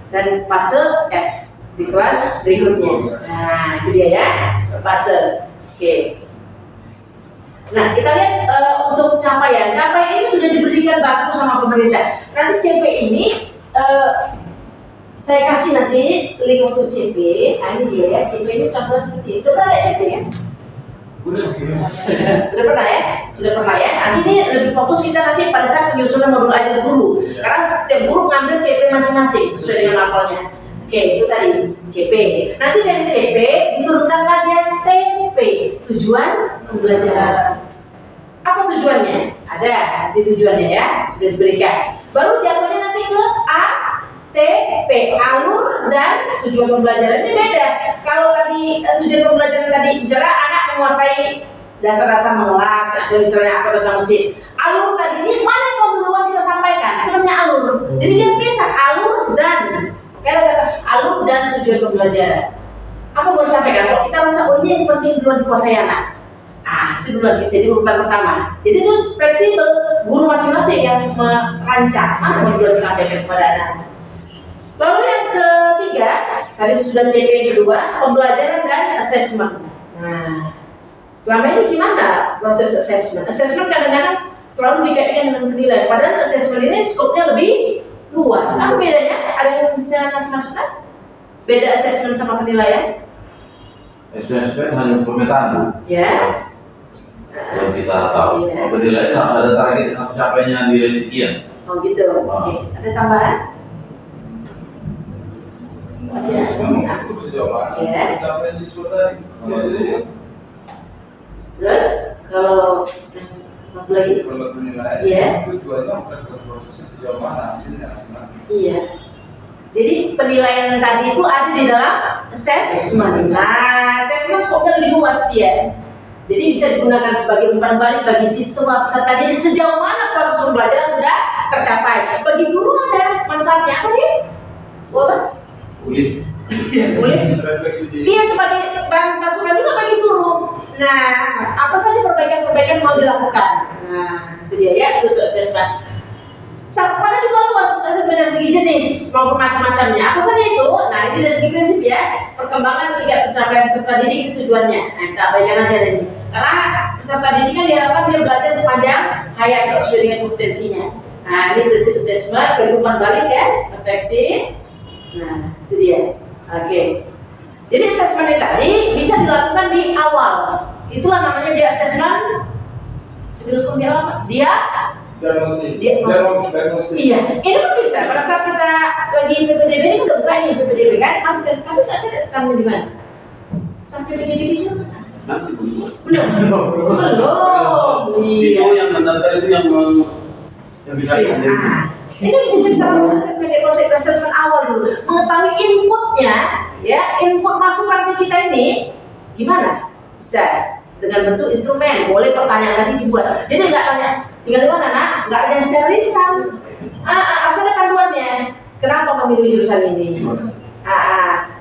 Dan fase F di kelas berikutnya. Nah, itu dia ya, fase. Oke. Nah, kita lihat untuk capaian. Capaian ini sudah diberikan baku sama pemerintah. Nanti CP ini saya kasih nanti link untuk CP. Nah, ini dia ya. CP ini contoh seperti itu. Udah pernah lihat CP ya? Udah pernah ya? Sudah pernah ya? Nanti ini lebih fokus kita nanti pada saat penyusunan modul ajar guru. Karena setiap guru ngambil CP masing-masing sesuai dengan levelnya. Oke, itu tadi CP. Nanti dari CP diturunkanlah dia TP, tujuan pembelajaran. Apa tujuannya? Ada nanti tujuannya ya, sudah diberikan. Baru jatuhnya nanti ke A, T, P, alur dan tujuan pembelajaran ini beda. Kalau tadi tujuan pembelajaran tadi misalnya anak menguasai dasar-dasar mengelas atau misalnya apa tentang mesin. Alur tadi ini mana yang mau duluan kita sampaikan? Itu namanya alur. Jadi dia pisah alur dan alur dan tujuan pembelajaran. Apa mau disampaikan? Kalau kita rasa oh ini yang penting duluan dikuasai anak. Itu duluan jadi urutan pertama. Jadi itu fleksibel, guru masing-masing yang merancang mana yang duluan disampaikan kepada anak. Lalu yang ketiga, tadi sudah CP yang kedua, pembelajaran dan assessment. Nah, selama ini gimana proses assessment? Assessment kadang-kadang selalu dikaitkan dengan penilaian. Padahal assessment ini skopnya lebih luas. Apa bedanya? Ada yang bisa ngasih masukan? Beda assessment sama penilaian? SPSP hanya pemetaan. Ya. Yang kita tahu. Iya. Penilaian harus ada target pencapaiannya nilai sekian. Oh gitu. Oke. Ada tambahan? Masih ada? sejauh mana Ya. pencapaian siswa tadi. Terus kalau apa lagi? Kalau penilaian Iya. tujuannya bukan ke prosesnya sejauh mana hasilnya. Iya. Jadi penilaian tadi itu ada di dalam assessment. Nah, assessment skopnya lebih luas ya. Jadi bisa digunakan sebagai umpan balik bagi siswa peserta didik sejauh mana proses pembelajaran sudah tercapai. Bagi guru ada manfaatnya apa nih? Apa? Kulit. Boleh. Refleksi di Iya, sebagai bahan masukan juga bagi guru. Nah, apa saja perbaikan-perbaikan mau dilakukan? Nah, itu dia ya, itu untuk assessment. Cakupannya juga luas, assessment dari segi jenis maupun macam-macamnya. Apa saja itu? Nah, ini dari segi prinsip ya, perkembangan ketika pencapaian peserta didik itu tujuannya. Nah, kita abaikan aja ini. Karena peserta didik kan diharapkan dia belajar sepanjang hayat sesuai dengan kompetensinya. Nah, ini prinsip assessment sebagai umpan balik ya, efektif. Nah, itu dia. Oke. Jadi assessment ini tadi bisa dilakukan di awal. Itulah namanya dia assessment. Dilakukan di awal. diagnosis. Diagnosis. Iya, ini pun bisa. Pada saat kita lagi PPDB ini kan udah buka nih PPDB kan, absen. Tapi nggak sih stampnya di mana? Stamp PPDB di mana? Nanti dulu. Belum. Itu Iya. yang mendaftar itu yang bisa dihadirkan. Nah, ini bisa kita lakukan assessment awal dulu, mengetahui inputnya, ya, input masukan ke kita ini gimana? Bisa dengan bentuk instrumen, boleh pertanyaan tadi dibuat. Jadi nggak tanya, tinggal di mana, nak? Nggak ada secara lisan. Harus ada panduannya. Kenapa memilih jurusan ini?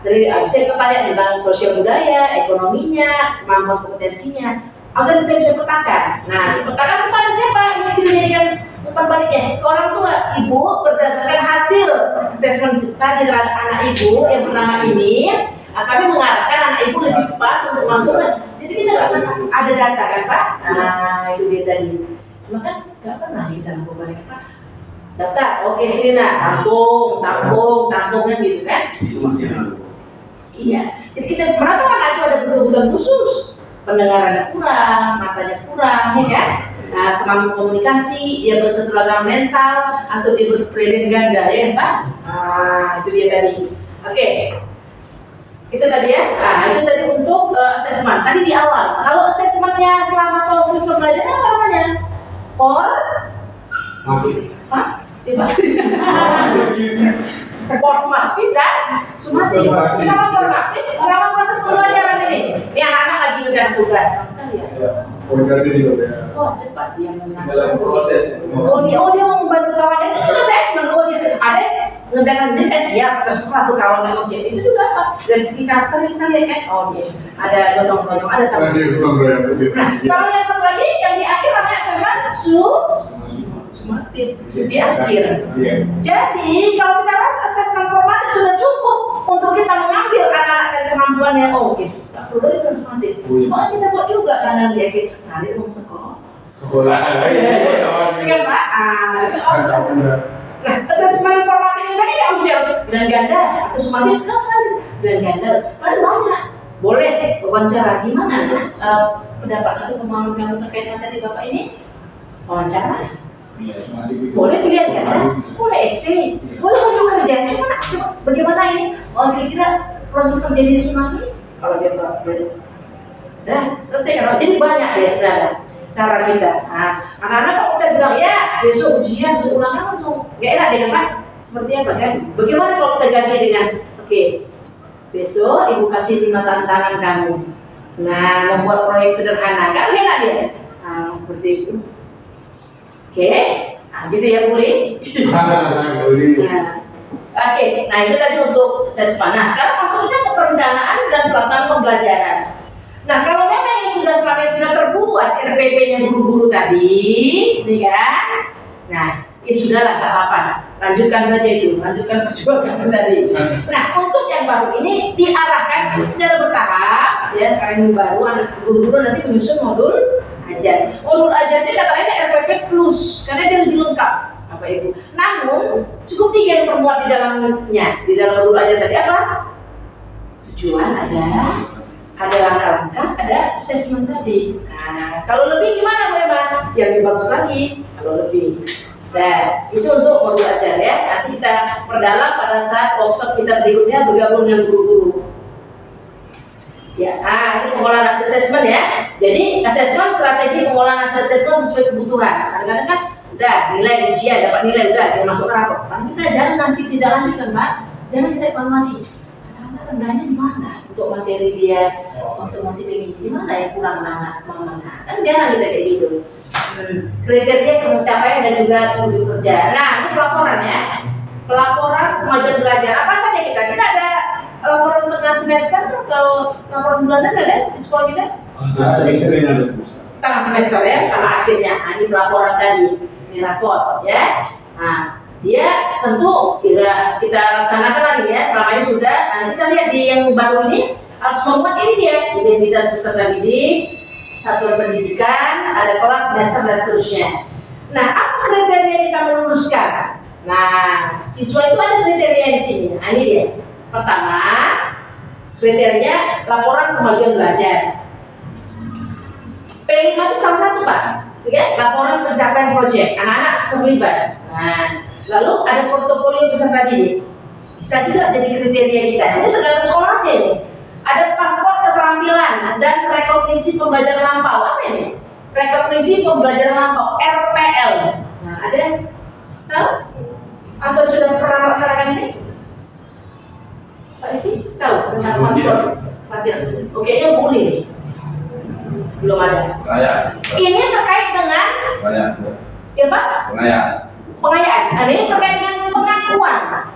Dari bisa pertanyaan tentang sosial budaya, ekonominya, kemampuan kompetensinya, agar kita bisa petakan. Nah, petakan kepada siapa? Ini kita jadikan umpan baliknya ke orang tua. Ibu berdasarkan hasil assessment kita terhadap anak ibu yang bernama ini, kami mengarahkan anak ibu lebih pas untuk masuk. Jadi kita nggak sama ada data kan Pak? Nah itu dia tadi. Cuma kan nggak pernah kita lakukan ya Pak. daftar, oke sini nah, tampung kan gitu kan. Itu masih yang Iya, jadi kita merata anak itu ada kebutuhan khusus, pendengarannya kurang, matanya kurang, ya kan? Nah, kemampuan komunikasi, dia berketegangan mental, atau dia berkepribadian ganda, ya Pak? Nah, itu dia tadi. Oke, itu tadi ya. Nah, itu tadi untuk asesmen. Tadi di awal, kalau asesmennya selama proses pembelajaran apa namanya? Formatif dan sumatif. Selama proses pembelajaran ini anak-anak lagi ngerjain tugas. Oh cepat dia menang. Dalam proses. Oh dia mau membantu kawannya itu assessment. Oh dia ada ngerjakan ini saya siap, terserah tuh kawan nggak mau siap. Itu juga apa? Dari segi karakter kita lihat kan. Oh dia ada gotong-gotong, ada tamu. Nah kalau yang satu lagi yang di akhir namanya assessment sumatif di akhir. Jadi kalau kita rasa asesmen formatif sudah cukup untuk kita mengambil anak-anak dari kemampuannya, oke sudah perlu lagi sumatif. Cuma kita buat juga karena di akhir narik uang sekolah. Kan Pak? Nah, asesmen formatif ini tadi harus dengan ganda atau sumatif kan dengan ganda. Kan banyak. Boleh wawancara gimana pendapat atau pemahaman kamu terkait materi Bapak ini? Wawancara. Boleh pilihan kan? Boleh esai, boleh ujuk kerja. Coba bagaimana ini? Oh kira-kira proses terjadi tsunami? Kalau dia dah selesai kan? Jadi banyak ya saudara cara kita. Nah, anak-anak kalau kita bilang ya besok ujian, besok ulangan langsung nggak enak dengan Pak. Seperti apa kan? Bagaimana kalau kita ganti dengan oke, besok ibu kasih 5 tantangan kamu. Nah, membuat proyek sederhana kan enak dia. Nah, seperti itu. Oke, nah gitu ya Buli. Oke, nah itu tadi untuk assessment. Nah sekarang masuk kita ke perencanaan dan pelaksanaan pembelajaran. Nah kalau memang yang sudah selama ini sudah terbuat RPP-nya guru-guru tadi, nih kan? Nah, ya sudahlah, nggak apa-apa. Lanjutkan saja itu, lanjutkan perjuangan tadi. Nah untuk yang baru ini diarahkan secara bertahap, ya karena ini baru anak guru-guru nanti menyusun modul ajar. Modul ajar ini katanya RPP plus karena dia lebih lengkap, Bapak Ibu. Namun cukup 3 yang termuat di dalamnya, di dalam modul ajar tadi apa? Tujuan ada langkah-langkah, ada assessment tadi. Nah, kalau lebih gimana boleh Pak? Yang lebih bagus lagi kalau lebih. Nah, itu untuk modul ajar ya. Nanti kita perdalam pada saat workshop kita berikutnya bergabung dengan guru-guru. Ya, ini pengolahan hasil assessment ya. Jadi assessment, strategi pengolahan hasil assessment sesuai kebutuhan. Kadang-kadang kan udah nilai ujian, dapat nilai udah dia masuk rapor. Karena kita jangan ngasih tidak lanjut kan Pak. Jangan kita evaluasi. Anak-anak rendahnya di mana untuk materi dia, untuk motif ini di mana yang kurang anak mama. Kan jangan kita kayak gitu. Kriteria pencapaian dan juga tujuan kerja. Nah, ini pelaporan ya. Pelaporan kemajuan belajar. Apa saja kita ada laporan tengah semester atau laporan bulanan ada di sekolah kita? Tengah semester ya, sama akhirnya. Nah, ini pelaporan tadi, ini rapor ya. Nah, dia tentu kita laksanakan lagi ya. Selama ini sudah. Nah, kita lihat di yang baru ini harus memuat ini dia identitas peserta didik, satuan pendidikan, ada kelas, semester dan seterusnya. Nah, apa kriteria kita meluluskan? Nah, siswa itu ada kriteria di sini. Nah, ini dia. Pertama, kriteria laporan kemajuan belajar. P5 itu salah satu Pak, ya, laporan pencapaian proyek, anak-anak terlibat. Nah, lalu ada portofolio peserta didik, bisa juga jadi kriteria kita. Ini tergantung sekolah aja ini. Ada paspor keterampilan dan rekognisi pembelajaran lampau. Apa ini? Rekognisi pembelajaran lampau (RPL). Nah, ada tahu? Atau sudah pernah melaksanakan ini? Pak Riki tahu tentang paspor? Oke, ya boleh. Belum ada. Ini terkait dengan ya Pak? Pengayaan. Nah, ini terkait dengan pengakuan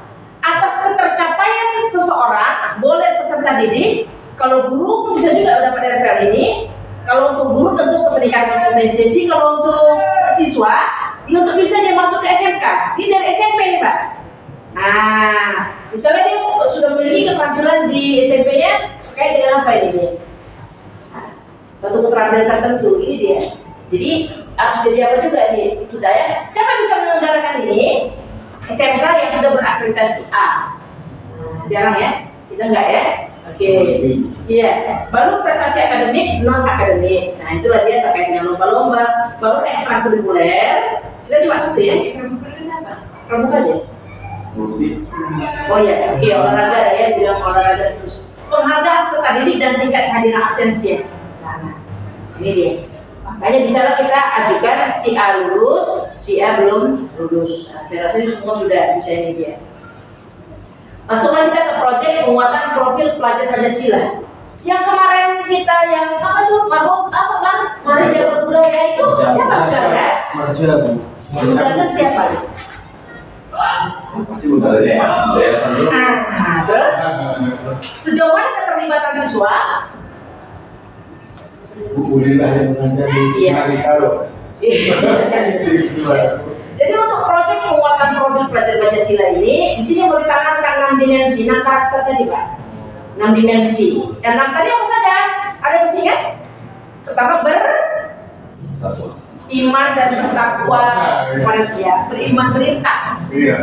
atas ketercapaian seseorang, boleh peserta didik. Kalau guru bisa juga dapat RPL ini. Kalau untuk guru tentu pendidikan kompetensi. Kalau untuk siswa, ini untuk bisa dia masuk ke SMK. Ini dari SMP nih Pak. Nah, misalnya dia sudah memiliki keterampilan di SMP-nya terkait dengan apa ini dia? Suatu keterampilan tertentu, ini dia. Jadi harus jadi apa juga nih itu daya. Siapa bisa menyelenggarakan ini? SMK yang sudah berakreditasi A. Jarang ya, kita enggak ya. Oke, iya. Baru prestasi akademik, non akademik. Nah itulah dia terkait dengan lomba-lomba. Baru ekstrakurikuler. Kita cuma satu ya. Ekstrakurikuler apa? Pramuka aja. Oh ya, oke, olahraga ada ya, bilang olahraga terus. Penghargaan serta didik dan tingkat kehadiran absensi. Nah, ini dia. Makanya bisa kita ajukan si A lulus, si A belum lulus. Nah, saya rasa ini semua sudah bisa ini dia. Langsung kita ke proyek penguatan profil pelajar Pancasila. Yang kemarin kita yang apa tuh, Mari Jaga Budaya itu siapa gagas? Gagas siapa? Pasti udah ya. Terus sejauh mana keterlibatan siswa? Bu Lila yang mengajar di Marikaro. Jadi untuk proyek penguatan profil pelajar Pancasila ini, di sini mau ditanamkan 6 dimensi, 6 karakter tadi Pak. 6 dimensi. Yang 6 tadi apa saja? Ada masih ingat? Pertama beriman dan bertakwa kepada Dia, beriman berintah. Iya.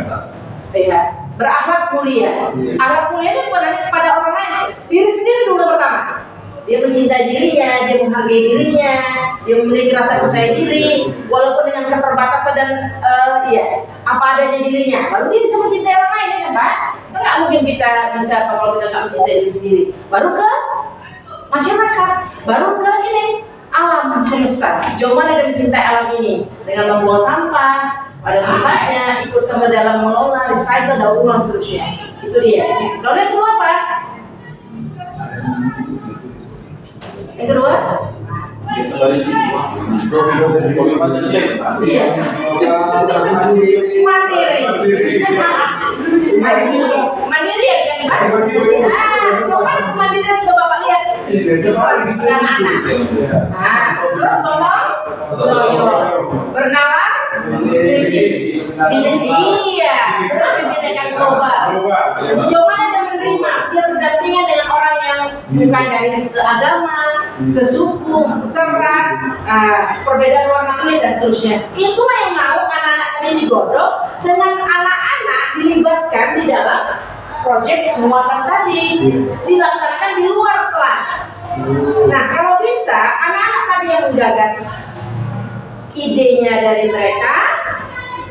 Iya. Berakhlak mulia. Akhlak mulia ini bukan hanya kepada orang lain, diri sendiri dulu pertama. Dia mencintai dirinya, dia menghargai dirinya, dia memiliki rasa percaya diri, walaupun dengan keterbatasan dan apa adanya dirinya. Baru dia bisa mencintai orang lain, ya kan Pak? Nggak mungkin kita bisa kalau kita nggak mencintai diri sendiri. Baru ke masyarakat, baru ke ini alam semesta. Sejauh mana dia mencintai alam ini dengan membuang sampah pada tempatnya, ikut sama dalam mengelola, recycle, daur ulang seterusnya. Itu dia. Lalu yang kedua apa? Yang kedua? Mandiri ya kan Pak? Coba mandiri sudah Bapak lihat. Terus gotong royong, bernalar, ini dia, kebinekaan global. Sejauh mana dia menerima, dia berdampingan dengan orang yang bukan dari seagama, sesuku, seras, perbedaan warna kulit dan seterusnya. Itulah yang mau anak-anak ini digodok dengan anak-anak dilibatkan di dalam proyek penguatan tadi, dilaksanakan di luar kelas. Nah, kalau bisa anak-anak tadi yang menggagas idenya dari mereka,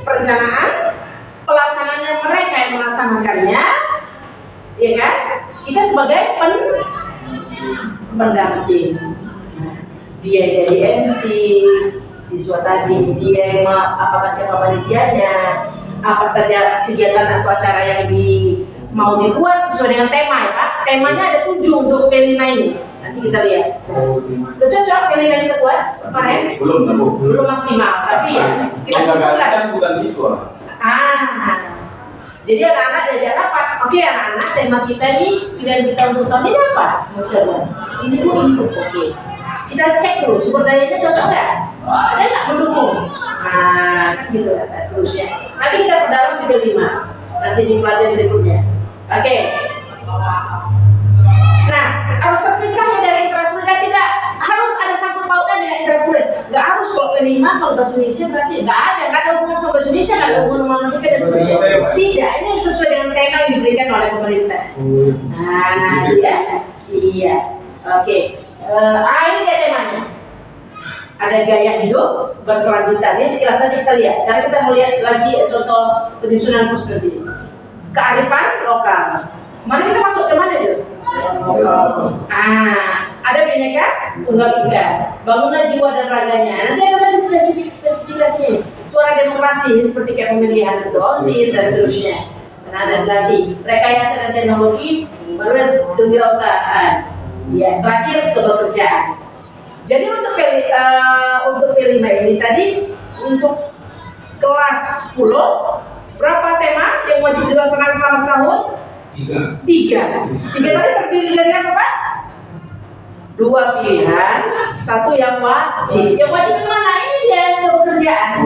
perencanaan, pelaksanaannya mereka yang melaksanakannya, ya kan? Kita sebagai pendamping. Dia jadi MC, siswa tadi, dia yang apakah siapa panitianya, apa saja kegiatan atau acara yang mau dibuat sesuai dengan tema ya Pak. Temanya ada 7 untuk P5 ini. Nanti kita lihat. Udah cocok P5 ini ketua kemarin? Belum maksimal, tapi ya kita sebutkan. Bukan siswa. Jadi anak-anak diajak rapat. Oke anak-anak, tema kita ini pilihan kita untuk tahun ini apa? Ini Bu, ini Bu. Oke. Kita cek dulu sumber dayanya cocok nggak? Ada nggak mendukung? Gitu ya, seterusnya. Nanti kita perdalam di P5. Nanti di pelajaran berikutnya. Oke. Nah, harus terpisahnya dari intrakulier, tidak harus ada sangkut pautnya dengan intrakulier. Nggak harus kalau P5 kalau bahasa Indonesia berarti nggak ada hubungan sama bahasa Indonesia, nggak ada hubungan sama matematika dan seterusnya. Tidak, ini sesuai dengan tema yang diberikan oleh pemerintah. Nah, iya. Oke. Ini dia temanya. Ada gaya hidup berkelanjutan. Ini sekilas saja kita lihat. Karena kita melihat lagi contoh penyusunan poster ini. Kearifan lokal. Kemarin kita masuk ke mana itu? Ada Bhinneka Tunggal Ika, bangunan jiwa dan raganya. Nanti ada lagi spesifikasinya nih. Suara demokrasi ini seperti kayak pemilihan ketua OSIS dan seterusnya. Nah, ada lagi rekayasa dan teknologi, baru kewirausahaan. Ya, terakhir kebekerjaan. Jadi untuk P5 ini tadi untuk kelas 10 berapa tema yang wajib dilaksanakan selama setahun? 3 tadi terdiri dari apa Pak? 2 pilihan, 1 yang wajib. Yang wajib yang mana? Ini dia kebekerjaan.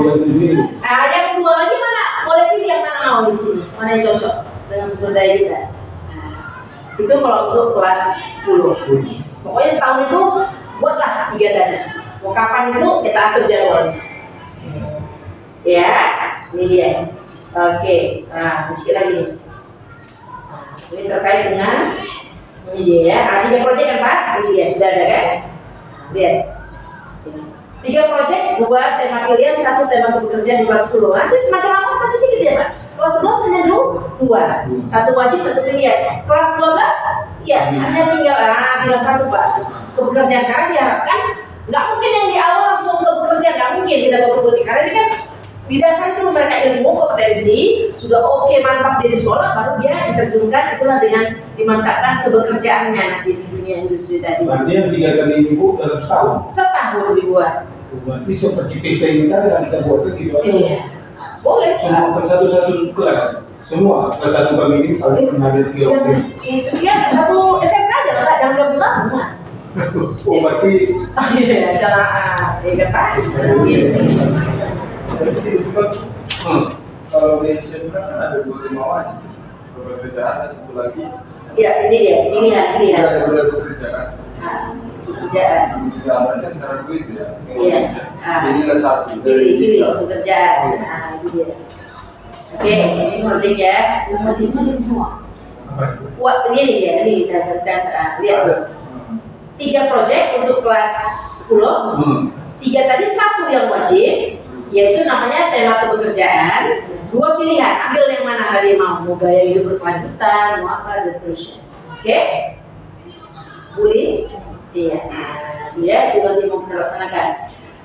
Nah, yang 2 lagi mana? Boleh pilih yang mana mau di sini, mana yang cocok dengan sumber daya kita. Itu kalau untuk kelas 10. Pokoknya setahun itu buatlah 3 tadi. Mau kapan itu kita atur jadwalnya. Ya, ini dia. Oke, nah sedikit lagi nih. Nah, ini terkait dengan ini dia ya. 3 proyek kan Pak? Ini dia sudah ada kan? Nah, lihat. Ini. 3 proyek, 2 tema pilihan, 1 tema pekerjaan di kelas 10. Nanti semakin lama semakin sedikit ya Pak. Kelas 11 hanya 2, 1 wajib, 1 pilihan. Kelas 12, ya hanya tinggal 1 Pak. Kepekerjaan sekarang diharapkan nggak mungkin yang di awal langsung ke pekerjaan, nggak mungkin kita betul-betul karena ini kan didasari dulu mereka ilmu kompetensi sudah oke mantap di sekolah baru dia diterjunkan itulah dengan dimantapkan kebekerjaannya nanti di dunia industri tadi. Berarti yang 3 kali Ibu dalam setahun dibuat. Berarti seperti PSK kita yang kita buat gitu. Iya, boleh. Semua ke satu kelas, semua kelas 1 kami ini misalnya mengambil 3 waktu. Sekian 1 SMK aja lah, jangan gabung-gabung. Oh berarti Iya, jangan kan? Jadi itu kan, kalau di SMK kan ada 2 tema wajib, pekerjaan dan 1 lagi. Ya, ini dia, pilihan. Ada 2 pekerjaan. Pekerjaan. Pekerjaan kan cara duit ya. Iya. Jadilah 1 Pilih pekerjaan. Nah, itu dia. Oke, ini project ya. Projectnya di semua. Wah, ini dia, ini kita lihat. 3 project untuk kelas 10. 3 tadi 1 yang wajib. Yaitu namanya tema kepekerjaan, 2 pilihan, ambil yang mana tadi mau gaya hidup berkelanjutan, mau apa dan seterusnya. Oke? Boleh? Iya. Dia juga nanti mau kita laksanakan.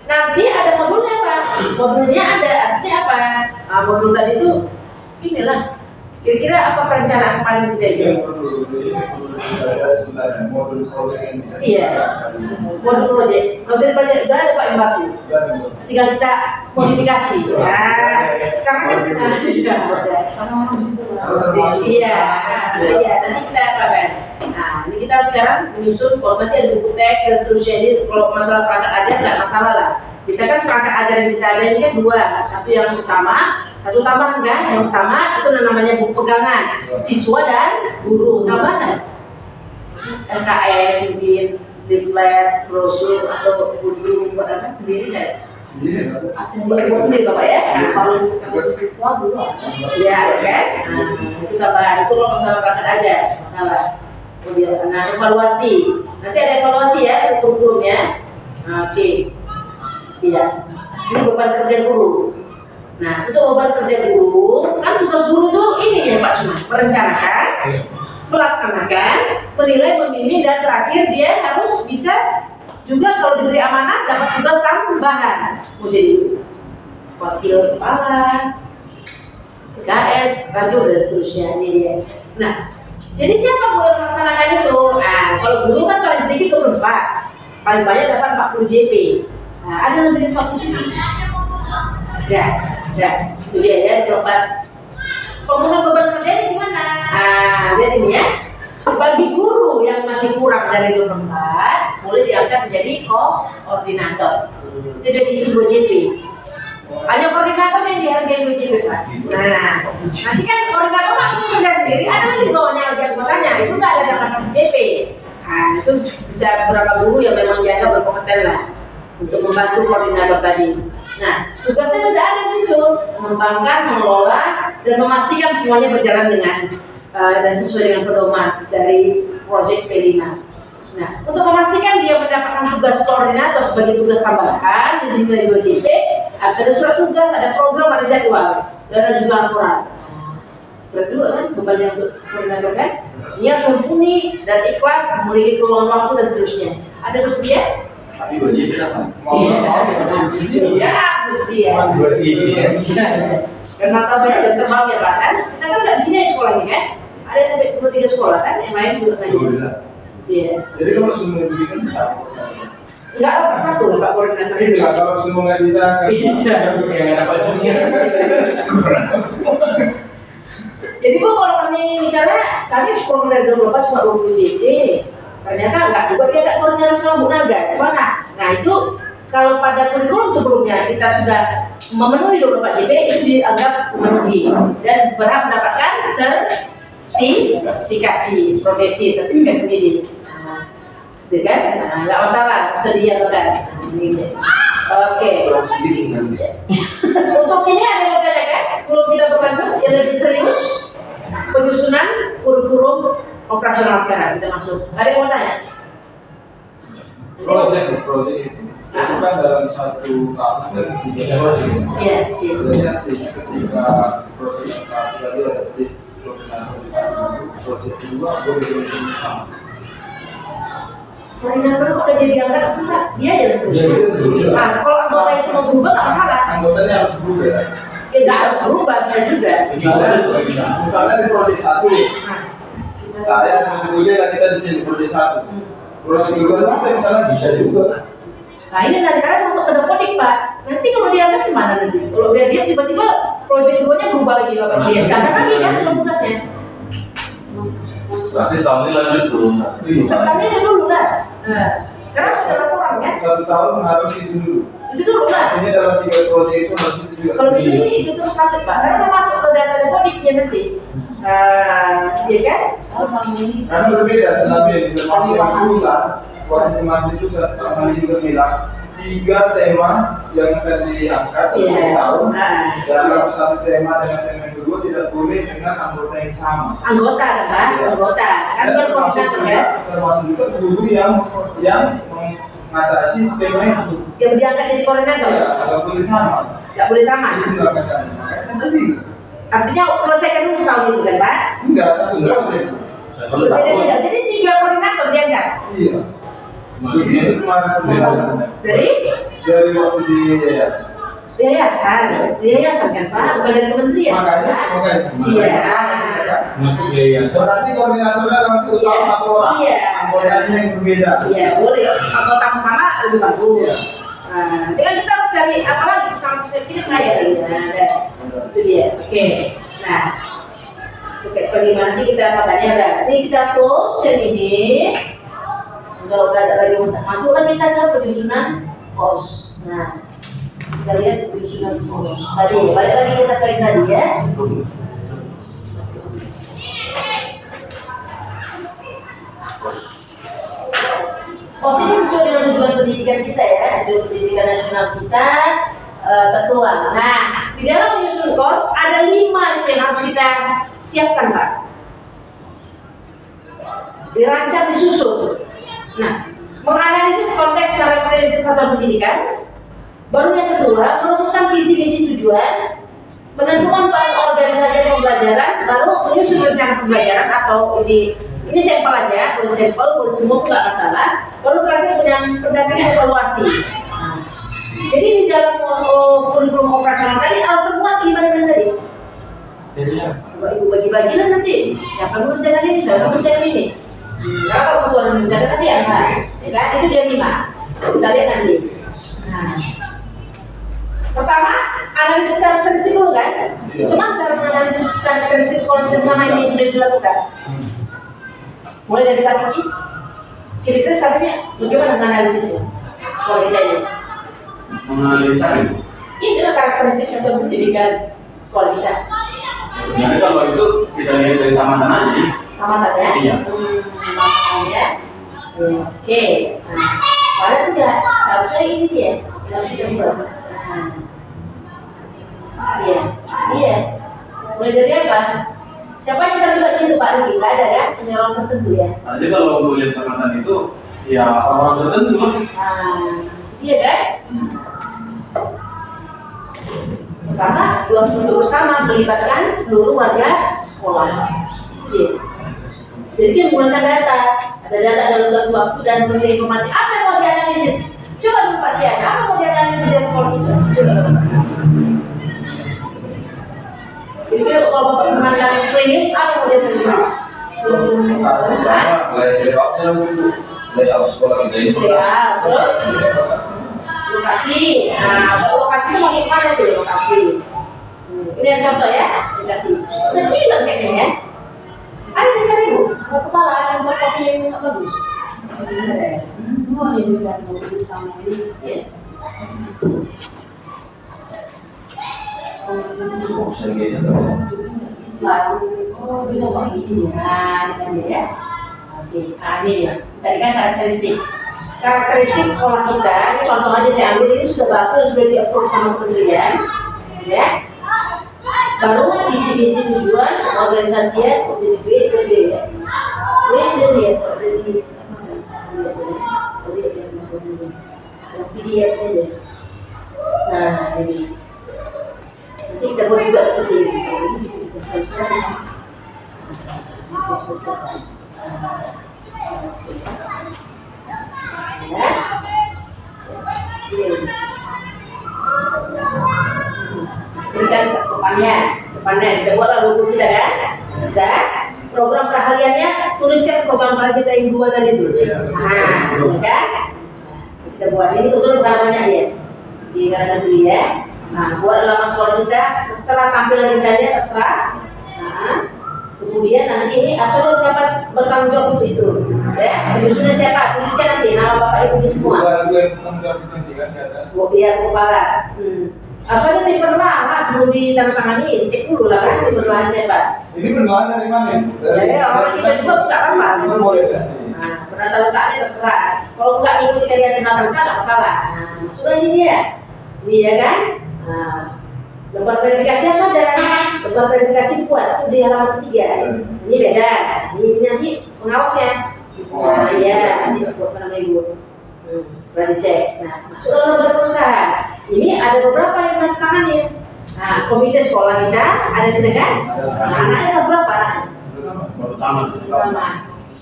Nanti ada modulnya Pak. Modulnya ada artinya apa? Modul tadi itu inilah. Kira-kira apa perencanaan kemarin kita itu? Saya sebenarnya modul proyek ini. Iya. Modul proyek. Kalau saya proyek udah ada Pak yang baku. Tinggal kita modifikasi. Karena kan iya. Nanti kita apa kan? Nah, ini kita sekarang menyusun kalau nanti ada buku teks dan seterusnya. Ini kalau masalah perangkat ajar nggak masalah lah. Kita kan perangkat ajar yang kita ada ini kan 2, 1 yang utama, 1 tambahan kan? Yang utama itu namanya buku pegangan siswa dan guru. Tambahan LKS mungkin leaflet, brosur atau buku buat apa sendiri kan? Sendiri Bapak ya. Kalau untuk siswa dulu ya kan? Itu tambahan. Itu kalau masalah perangkat ajar masalah. Kemudian evaluasi. Nanti ada evaluasi ya kurikulum ya. Oke. Iya. Ini beban kerja guru. Nah, untuk beban kerja guru, kan tugas guru itu ini ya Pak cuma merencanakan, melaksanakan, menilai, membimbing, dan terakhir dia harus bisa juga kalau diberi amanah dapat tugas tambahan. Mau jadi wakil kepala, PKS, radio dan seterusnya ini dia. Nah, jadi siapa yang melaksanakan itu? Nah, kalau guru kan paling sedikit 24, paling banyak dapat 40 JP. Nah, ada lebih dari 40 JP. Ya, itu dia ya 24. Penggunaan beban kerjanya gimana? Jadi ini ya, bagi guru yang masih kurang dari 24, boleh diangkat menjadi koordinator. Itu jadi 2 JP. Hanya koordinator yang dihargai 2 JP Pak. Nah, nanti kan koordinator nggak kerja sendiri, ada lagi bawahnya lagi anggotanya, itu nggak ada dapat JP. Nah, itu bisa beberapa guru yang memang dianggap berkompeten lah untuk membantu koordinator tadi. Nah, tugasnya sudah ada di situ, mengembangkan, mengelola, dan memastikan semuanya berjalan dengan dan sesuai dengan pedoman dari Project P5. Nah, untuk memastikan dia mendapatkan tugas koordinator sebagai tugas tambahan dan dinilai 2 JP, harus ada surat tugas, ada program, ada jadwal, dan ada juga laporan. Berdua kan, beban yang koordinator kan? Dia harus mumpuni dan ikhlas, memiliki peluang waktu dan seterusnya. Ada bersedia? Tapi 2 JP dapat. Iya, bersedia. 2 JP ya. Karena banyak jam terbang ya Pak kan? Kita kan nggak di sini sekolah ini kan? Ada sampai 2-3 sekolah kan? Yang lain juga ngajar. Iya. Jadi kalau semua diberikan Enggak apa satu Pak koordinator itu lah kalau semua nggak bisa yang ada bajunya. Jadi Bu, kalau kami misalnya kami kurang dari 24 cuma 20 JP, ternyata enggak juga dia enggak koordinator sama Bu Naga. Nah itu kalau pada kurikulum sebelumnya kita sudah memenuhi 24 JP itu dianggap memenuhi dan berhak mendapatkan sertifikasi profesi, sertifikat pendidik. Gitu kan? Nah, enggak masalah, bisa diaturkan. Ini dia. Oke. Untuk ini ada yang mau ditanyakan sebelum kita berlanjut yang lebih serius penyusunan kurikulum operasional sekarang kita masuk. Ada yang mau tanya? Project itu kan dalam satu tahun dan 3 project. Iya. Sebenarnya ketika project yang satu tadi ada tim koordinator di satu, project kedua boleh sama. Koordinator kok udah jadi angkat enggak? Dia aja terus. Iya, dia terus. Nah, kalau anggota itu mau berubah nggak masalah. Anggotanya harus berubah ya. Ya nggak harus berubah bisa juga. Misalnya di project 1, Nah, saya dan kemudian kita di sini project 1. Project kedua kita misalnya bisa juga. nah ini nanti kalian masuk ke depodik Pak. Nanti kalau dia angkat gimana nanti? Kalau dia tiba-tiba proyek keduanya berubah lagi Bapak dia sekarang lagi kan cuma tugasnya. Berarti tahun ini lanjut tuh. Sebelumnya dulu lah. Nah, sekarang sudah laporan kan? 1 tahun harus itu dulu. Itu dulu lah. Ini dalam 3 project itu harus itu juga. Kalau di sini itu terus lanjut Pak. Karena udah masuk ke data depodik dia nanti. Iya kan? Oh, selama ini Karena berbeda selama ini termasuk yang pusat. Waktu kemarin itu saya selama ini juga bilang 3 tema yang akan diangkat Iya. setiap tahun. Nah, Dalam satu tema dengan tema yang kedua tidak boleh dengan anggota yang sama. anggota kan Pak? Anggota. Kan bukan koordinator kan? Termasuk juga guru yang mengatasi tema itu. Yang diangkat jadi koordinator. Ya, kalau boleh sama. Nggak boleh sama. Itu nggak akan. Makanya saya tadi Artinya selesaikan dulu setahun itu kan Pak? enggak satu project. Beda-beda. Jadi 3 koordinator diangkat. Iya. Begitu kemarin dari waktu di Yayasan kan Pak, bukan dari kementerian. makanya Iya. Masuk yayasan. berarti koordinatornya langsung satu orang. Iya. Anggotanya yang berbeda. Iya boleh. Anggota sama lebih bagus. Nah, dengan kita harus cari apa lagi sama persepsi kan ya. Ada. Itu dia. Oke. Nah, oke. Bagaimana nanti kita katanya ada. Ini kita close yang ini. Kalau nggak ada lagi masuk lagi kita ke penyusunan kos. Nah, kita lihat penyusunan kos. Tadi balik lagi kita ke yang tadi ya. Kos ini sesuai dengan tujuan pendidikan kita ya, tujuan pendidikan nasional kita tertuang. Nah, di dalam menyusun kos ada 5 yang harus kita siapkan Pak. Dirancang, disusun. Nah, menganalisis konteks karakteristik satuan pendidikan. Baru yang kedua, merumuskan visi misi tujuan, menentukan peran organisasi pembelajaran, baru menyusun rencana pembelajaran atau ini sampel aja, boleh sampel, boleh semua nggak masalah. Baru terakhir pendampingan evaluasi. Nah, jadi di dalam kurikulum operasional tadi harus termuat 5 elemen tadi. Ibu bagi-bagi lah nanti. Siapa yang mengerjakan ini, siapa yang mengerjakan ini. Kalau satu orang mengerjakan nanti apa? Ya kan? Itu dia 5. Kita lihat nanti. Nah, pertama, analisis karakteristik dulu kan? Cuma cara menganalisis karakteristik sekolah kita selama ini sudah dilakukan. Mulai dari pagi, kira-kira saatnya bagaimana menganalisisnya? Sekolah kita ini. Menganalisa itu. Ini adalah karakteristik satuan pendidikan sekolah kita. Sebenarnya kalau itu kita lihat dari tamatan aja. Tamatannya? Iya. Tamatannya. Oke. Nah, pada enggak, seharusnya ini dia yang harus kita buat. Nah, iya. Mulai dari apa? Siapa yang terlibat situ Pak Riki? Nggak ada kan? Hanya orang tertentu ya. Jadi kalau untuk lihat tamatan itu, ya orang tertentu lah. Nah, iya kan? Pertama, harus duduk bersama melibatkan seluruh warga sekolah. Iya. Jadi dia menggunakan data, ada data dalam batas waktu dan memberi informasi apa yang mau dianalisis. Coba dulu Pak Sian, apa mau dianalisis dari sekolah kita? Coba dulu. Jadi kalau Bapak memandang screening, apa yang mau dianalisis? Layout sekolah kita itu. Ya, terus lokasi. Nah, lokasi itu masuk mana tuh lokasi? Ini ada contoh ya, lokasi. Kecilan kayaknya ya. Ada di sana ibu, mau kepala yang kopi yang nggak bagus. dua yang bisa mobil sama ini. Iya. Bisa geser terus. Oh, bisa begini. Nah, ini kan dia ya. Oke, nah ini dia. Tadi kan karakteristik. karakteristik sekolah kita, ini contoh aja saya ambil, ini sudah bagus, sudah di-approve sama kementerian, ya. Baru visi-visi tujuan organisasinya WDD, nah ini nanti kita buat juga seperti ini, ini bisa kita berikan depannya kita buatlah logo kita kan, sudah. Program keahliannya tuliskan program keahlian kita yang 2 tadi itu. Nah, ini kan kita buat ini betul berapa banyak ya di negeri ya. Nah, buat alamat sekolah kita, terserah tampil lagi saja terserah. Nah, kemudian nanti ini asal siapa bertanggung jawab untuk itu, ya. Penyusunnya siapa? Tuliskan nanti nama bapak ibu di semua. Dia kepala. Asalnya diperlah sebelum ditandatangani, dicek dulu lah kan diperlah siapa. Ini berlahan dari mana? Ya, orang kita juga buka apa? Ini boleh kan? Nah, penata letaknya terserah. Kalau nggak ikuti kalian penata letak nggak masalah. Nah, maksudnya ini dia, ini ya kan. Nah, lembar verifikasi harus ada. Lembar verifikasi kuat itu di halaman 3. Ini beda. Ini nanti pengawasnya. Nah, iya, ini buat nama ibu. Setelah dicek. Nah, masuk dalam lembar pengesahan. Ini ada beberapa yang menandatangani. Nah, komite sekolah kita ada tidak kan? Nah, anaknya kelas berapa? Baru tamat.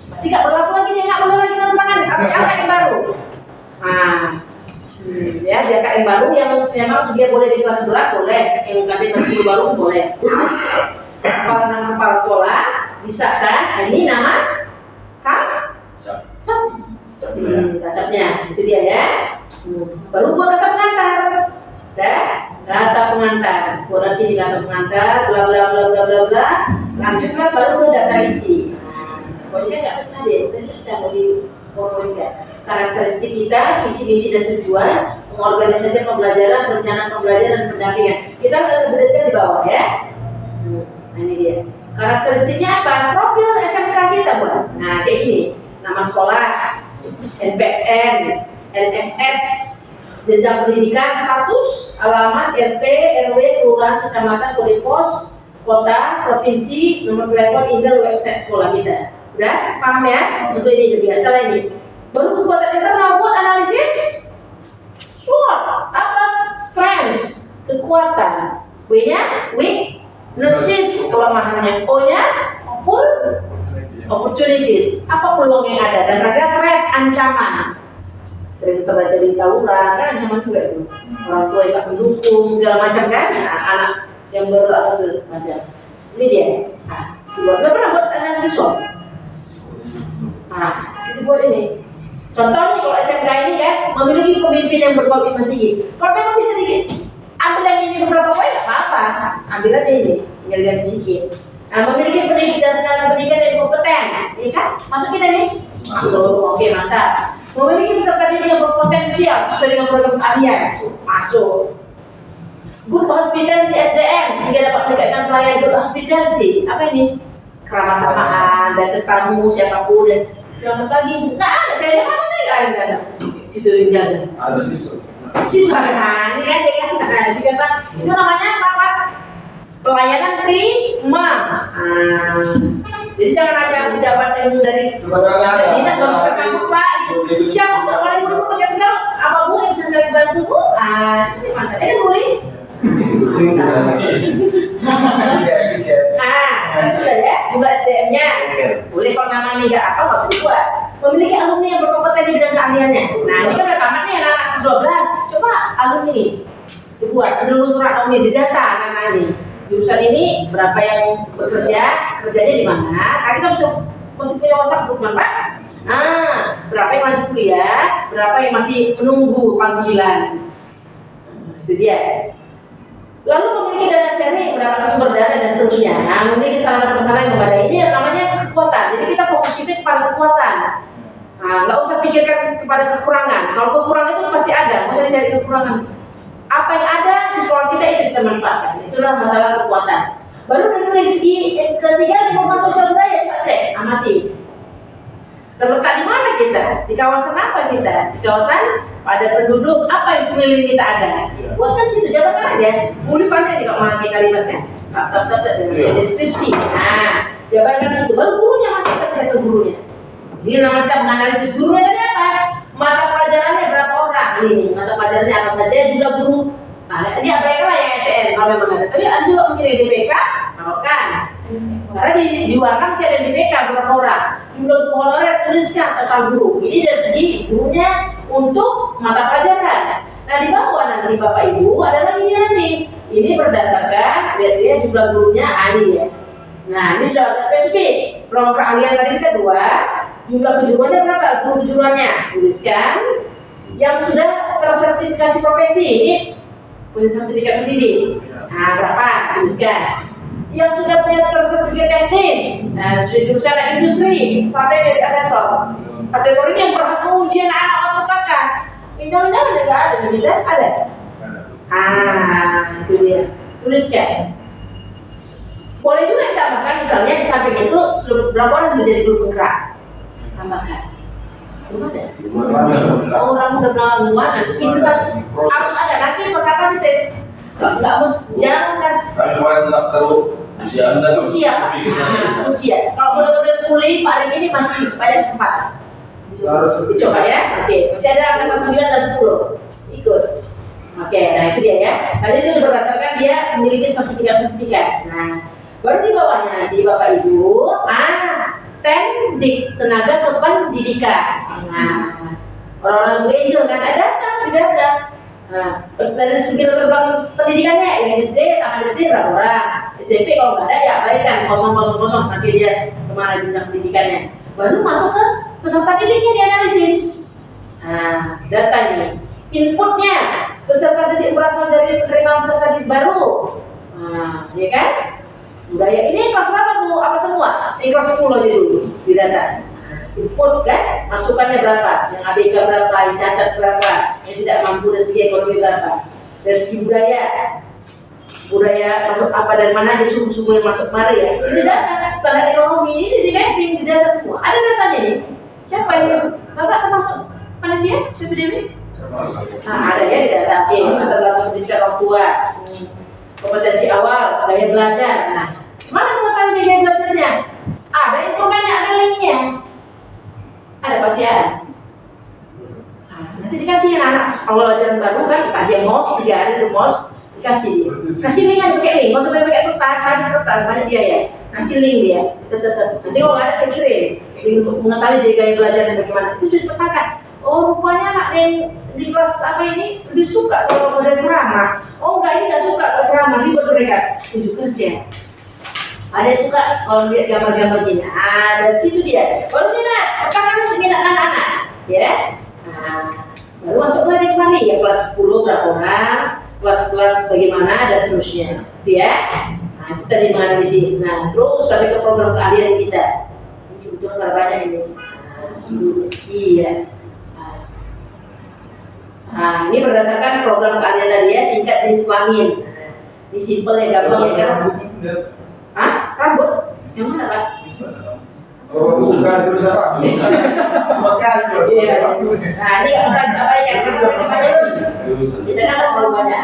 Berarti nggak berlaku lagi, dia nggak boleh lagi nandatangani. Harus angkat yang baru. Nah, ya dia angkat yang baru yang memang dia boleh di kelas 11 boleh, yang nanti kelas 10 baru boleh. Kalau nama kepala sekolah bisa kan? Nah, ini nama cacapnya, itu dia ya. Baru buat kata pengantar, kata pengantar, kurasi di kata pengantar, bla bla bla bla bla bla, lanjutlah baru ke data isi. Pokoknya nggak pecah deh, tadi pecah mau dipoinkan. Karakteristik kita, visi-misi dan tujuan, pengorganisasian pembelajaran, perencanaan pembelajaran dan pendampingan. Kita lebih detail di bawah ya. Nah, ini dia. Karakteristiknya apa? Profil SMK kita buat. Nah kayak gini, nama sekolah, NPSN, NSS, jenjang pendidikan, status, alamat, RT, RW, kelurahan, kecamatan, kode pos, kota, provinsi, nomor telepon, email, website sekolah kita. Udah paham ya? Untuk ini biasa lah ini. Baru kekuatan internal buat analisis SWOT. Apa? Strengths, kekuatan. W-nya weaknesses, kelemahannya. O-nya opportunities, apa peluang yang ada, dan ada threat, ancaman. Sering terjadi tawuran kan ancaman juga itu. Orang tua yang tak mendukung segala macam kan. Nah, anak yang baru akses macam. Ini dia. Nah, nggak pernah buat analisis SWOT. Nah, itu buat ini. Contohnya kalau SMK ini kan memiliki pemimpin yang berkomitmen tinggi. Kalau memang bisa ambil yang ini beberapa poin nggak apa-apa. Ambil aja ini, tinggal ganti sedikit. Nah, memiliki pendidikan dan tenaga pendidikan yang kompeten, ini kan? Masuk kita nih? Masuk, oke mantap. Memiliki peserta didik yang berpotensial sesuai dengan program keahlian, masuk. Good hospitality SDM sehingga dapat meningkatkan pelayanan good hospitality. Apa ini? Keramah tamahan dan tetamu siapapun dan selamat pagi. Nggak ada, saya lihat mana nggak ada. Situ yang jaga. Ada siswa. Siswa kan, ini kan dia kan, dikata itu namanya apa Pak? Pelayanan prima. Jadi jangan ada pejabat yang dari dinas baru kesambut Pak. Siapa Pak? Kalau ibu pakai sendal, apa Bu yang bisa kami bantu Bu? Ini masalahnya boleh. Sudah ya, jumlah SDM-nya. Boleh kalau nama ini nggak apa, nggak usah dibuat. Memiliki alumni yang berkompeten di bidang keahliannya. Nah ini kan udah tamat nih anak-anak 12. Coba alumni dibuat dulu surat alumni di data anak-anak ini. Jurusan ini berapa yang bekerja, kerjanya di mana? Nah, kita masih punya WhatsApp group kan Pak? Nah, berapa yang lanjut kuliah, berapa yang masih menunggu panggilan. Itu dia. Lalu memiliki dana sharing, berapa sumber dana dan seterusnya. Nah, memiliki sarana prasarana yang memadai. Ini yang namanya kekuatan. Jadi kita fokus kita kepada kekuatan. Nah, nggak usah pikirkan kepada kekurangan. Kalau kekurangan itu pasti ada, nggak usah dicari kekurangan. Apa yang ada di sekolah kita itu kita manfaatkan. Itulah masalah kekuatan. Baru dari segi ketiga, lingkungan sosial budaya, coba cek, amati. Terletak di mana kita? Di Di kawasan apa kita? Di kawasan padat penduduk, apa yang sekeliling kita ada? Buatkan situ, jabarkan aja. Mulai pandai nih kalau nanti kalimatnya. Dengan deskripsi. Nah, jabarkan situ. Baru gurunya masukkan ke gurunya. Ini namanya kita menganalisis gurunya tadi apa? Mata pelajarannya berapa orang? Ini mata pelajarannya apa saja, jumlah guru. Nah, ini abaikanlah yang SN kalau memang ada. Tapi ada juga mungkin yang DPK, kan? Karena di luar kan saya ada DPK berapa orang. Jumlah guru honorer tuliskan total guru. Ini dari segi gurunya untuk mata pelajaran. Nah di bawah nanti Bapak Ibu ada lagi nih nanti. Ini berdasarkan dia jumlah gurunya ahli ya. Nah ini sudah agak spesifik. Program keahlian tadi kita 2. Jumlah kejuruannya berapa? Guru kejuruannya tuliskan. Yang sudah tersertifikasi profesi ini punya sertifikat pendidik. Nah berapa? Tuliskan. Yang sudah punya sertifikat teknis, nah jurusan industri sampai menjadi asesor. Asesor ini yang berhak menguji anak-anak atau kakak. Pinjam-pinjam ada nggak ada? Tidak ada. Itu dia. Tuliskan. Boleh juga ditambahkan misalnya di samping itu berapa orang menjadi guru penggerak. Tambahkan. Belum ada. Orang udah pengalaman. Itu satu. Harus ada. Nanti pas apa bisa? Nggak harus. Jangan sekarang. Kami kemarin tahu usia Anda. Usia. Kalau benar-benar pulih hari ini masih banyak kesempatan. Dicoba ya. Oke. Masih ada angkatan 9 dan 10. Ikut. Oke. Nah itu dia ya. Tadi itu berdasarkan dia memiliki sertifikat. Nah baru di bawahnya nanti Bapak Ibu. Teknik tenaga kependidikan. Nah orang-orang Bu Angel kan ada data. Nah, dari segi latar belakang pendidikannya, yang SD, taman SD berapa orang? SMP kalau nggak ada ya abaikan 000 sampai dia kemana jenjang pendidikannya. Baru masuk ke peserta didiknya dianalisis. Nah, data ini, inputnya peserta didik berasal dari penerimaan peserta didik baru. Nah, ya kan? Budaya ini kelas berapa Bu? Apa semua? Ini kelas 10 aja dulu di data. Input kan, masukannya berapa, yang ABK berapa, yang cacat berapa, yang tidak mampu dari segi ekonomi berapa, dari segi budaya masuk apa dan mana aja suku-suku yang masuk mari ya. Ini data standar ekonomi ini di mapping di data semua. Ada datanya nih. Siapa yang Bapak termasuk panitia PPDB? Nah ada ya di data. Oke, latar belakang pendidikan orang tua, kompetensi awal, gaya belajar. Nah, mana mengetahui gaya belajarnya? Ada instrumennya, ada linknya. Ada pasti ada. Nah, nanti dikasih anak awal ajaran baru kan, tadi yang MOS 3 hari itu MOS dikasih dia. Kasih link aja pakai link, nggak usah pakai kertas, habis kertas banyak biaya. Kasih link dia, tetap. Nanti kalau nggak ada saya kirim link untuk mengetahui dia gaya belajar dan bagaimana. Itu jadi petakan. Oh rupanya anak yang di kelas apa ini lebih suka kalau model ceramah. Oh enggak ini nggak suka kalau ceramah, ribet mereka. Tunjuk kerja. Ada yang suka kalau lihat gambar-gambar gini. Dari situ dia. Baru minat, pertama untuk minat anak-anak, ya. Nah, baru masuk lagi kemari ya kelas 10 berapa orang, kelas-kelas bagaimana dan seterusnya, gitu ya. Nah itu tadi menganalisis. Nah terus sampai ke program keahlian kita. Ini kebetulan karena banyak ini. Iya. Nah ini berdasarkan program keahlian tadi ya, tingkat jenis kelamin. Ini simple ya, gampang ya kan. Rambut? Yang mana Pak? Oh, bukan tulisan rambut. Iya. Nah, ini nggak usah diabaikan karena banyak kita kan terlalu banyak.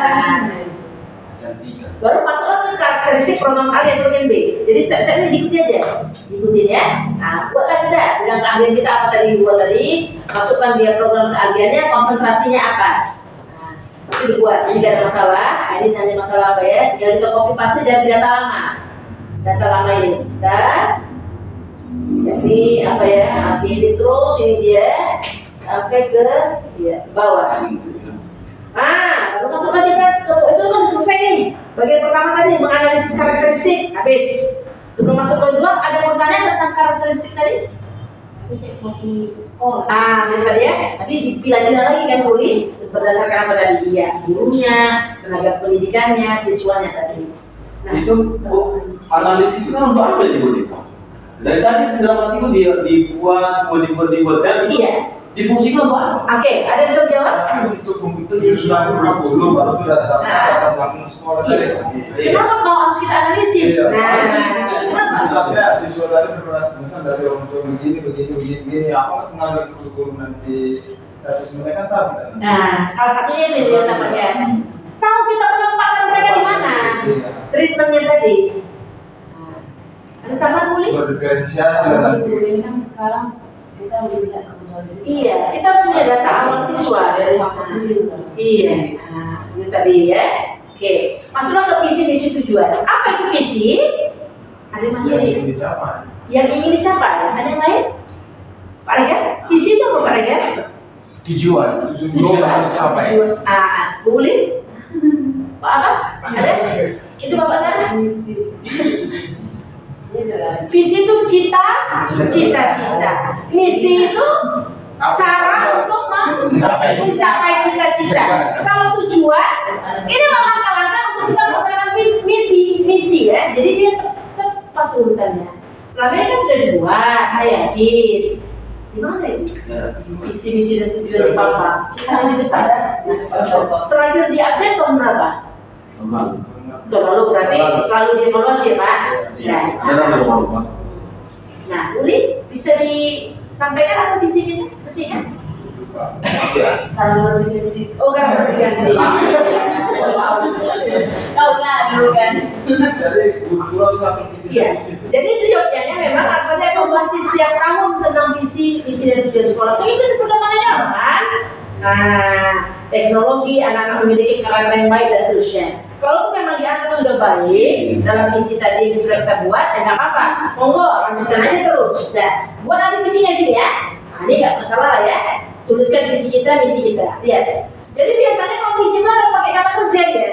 Baru masuklah ke karakteristik program keahlian bagian B. Jadi step-stepnya diikuti aja, diikutin ya. Nah, buatlah kita bidang keahlian kita apa tadi buat tadi, masukkan dia program keahliannya, konsentrasinya apa. Nah, itu dibuat. Ini nggak ada masalah. Nah, ini hanya masalah apa ya? Tinggal kita copy paste dari data lama. Data lama ini jadi apa ya, ini terus ini dia sampai ke bawah. Baru masukkan kita ke itu kan selesai nih. Bagian pertama tadi menganalisis karakteristik habis. Sebelum masuk ke kedua ada pertanyaan tentang karakteristik tadi. Benar ya. Tapi dipilah-pilah lagi kan Puli berdasarkan apa tadi dia, gurunya, tenaga pendidikannya, siswanya tadi. Nah, itu analisis itu untuk apa ya Bu? Dari tadi dalam hatiku dia dibuat dan itu difungsikan untuk apa? Oke, ada yang bisa jawab? Untuk menyusun kurikulum harus berdasarkan latar belakang sekolah tadi. Kenapa mau harus kita analisis? Nah, kenapa? misalnya siswa tadi misal dari orang tua begini, apa pengaruh kurikulum nanti asesmennya kan tahu kan? Nah, salah satunya itu yang dilihat Mas ya. Tahu kita menempatkan mereka di mana? Treatmentnya tadi. Nah, ada tambahan boleh? Berdiferensiasi dan nanti. Ini kan sekarang kita udah lihat Iya, kita harus punya data awal siswa dari waktu kecil. Iya, nah, ini tadi ya. Oke, masuklah ke visi misi tujuan. Apa itu visi? Ada yang masih Yang ini? ingin dicapai. Yang ingin dicapai. Ada yang lain? Pak Regan? Visi itu apa Pak Regan? Tujuan. Tujuan dicapai. Tujuan. Boleh? Pak apa? Ada? Itu Bapak sana? Visi itu cita-cita. Misi itu cara untuk mencapai cita-cita. Kalau tujuan, ini langkah-langkah untuk kita melaksanakan misi ya. Jadi dia tetap pas urutannya. Selama ini kan sudah dibuat, saya yakin. Di mana itu? Misi dan tujuan di Papa. Kita ini dekat. Terakhir diupdate tahun berapa? Tahun lalu berarti selalu dievaluasi ya Pak? Ya. Nah, Uli bisa disampaikan apa visinya? Mestinya? kalau lebih dari Oh kan berganti. tahu lah dulu kan. Jadi kurikulum satu visi. Iya. Jadi seyogyanya memang harus ada evaluasi setiap tahun tentang visi dan tujuan sekolah. Mengikuti perkembangan zaman. Nah, teknologi anak-anak memiliki karakter yang baik dan seterusnya. Kalau memang dianggap sudah baik dalam misi tadi yang sudah kita buat, ya nggak apa-apa. Monggo lanjutkan aja terus. Nah, buat nanti misinya sini ya. Nah, ini nggak masalah lah ya. Tuliskan misi kita. Lihat. Jadi biasanya kalau misi itu ada pakai kata kerja ya.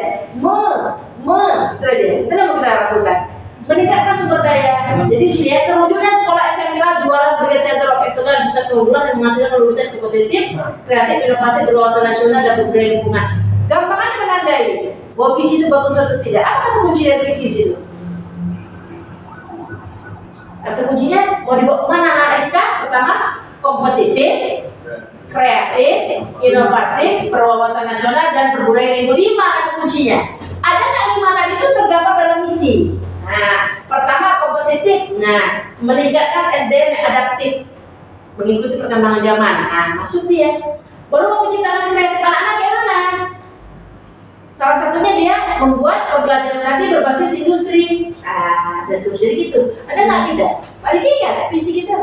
Itu yang mau kita lakukan. Meningkatkan sumber daya. Jadi sini ya, terwujudnya sekolah SMK juara sebagai center of excellence pusat keunggulan yang menghasilkan lulusan kompetitif, kreatif, inovatif, berwawasan nasional dan berbudaya lingkungan. Gampangannya menandai bahwa visi itu bagus atau tidak. Apa kunci dari visi itu? Kata kuncinya mau dibawa kemana anak-anak kita? Pertama, kompetitif, kreatif, inovatif, berwawasan nasional dan berbudaya lingkungan. 5 kata kuncinya. Ada nggak 5 tadi itu tergambar dalam misi? Nah, pertama kompetitif. Nah, meningkatkan SDM yang adaptif, mengikuti perkembangan zaman. Nah, masuk dia. Baru mau menciptakan kreatif anak-anak yang mana? Salah satunya dia membuat pembelajaran tadi berbasis industri. Dan seterusnya gitu. Ada nggak tidak? Pak Diki nggak? Visi kita?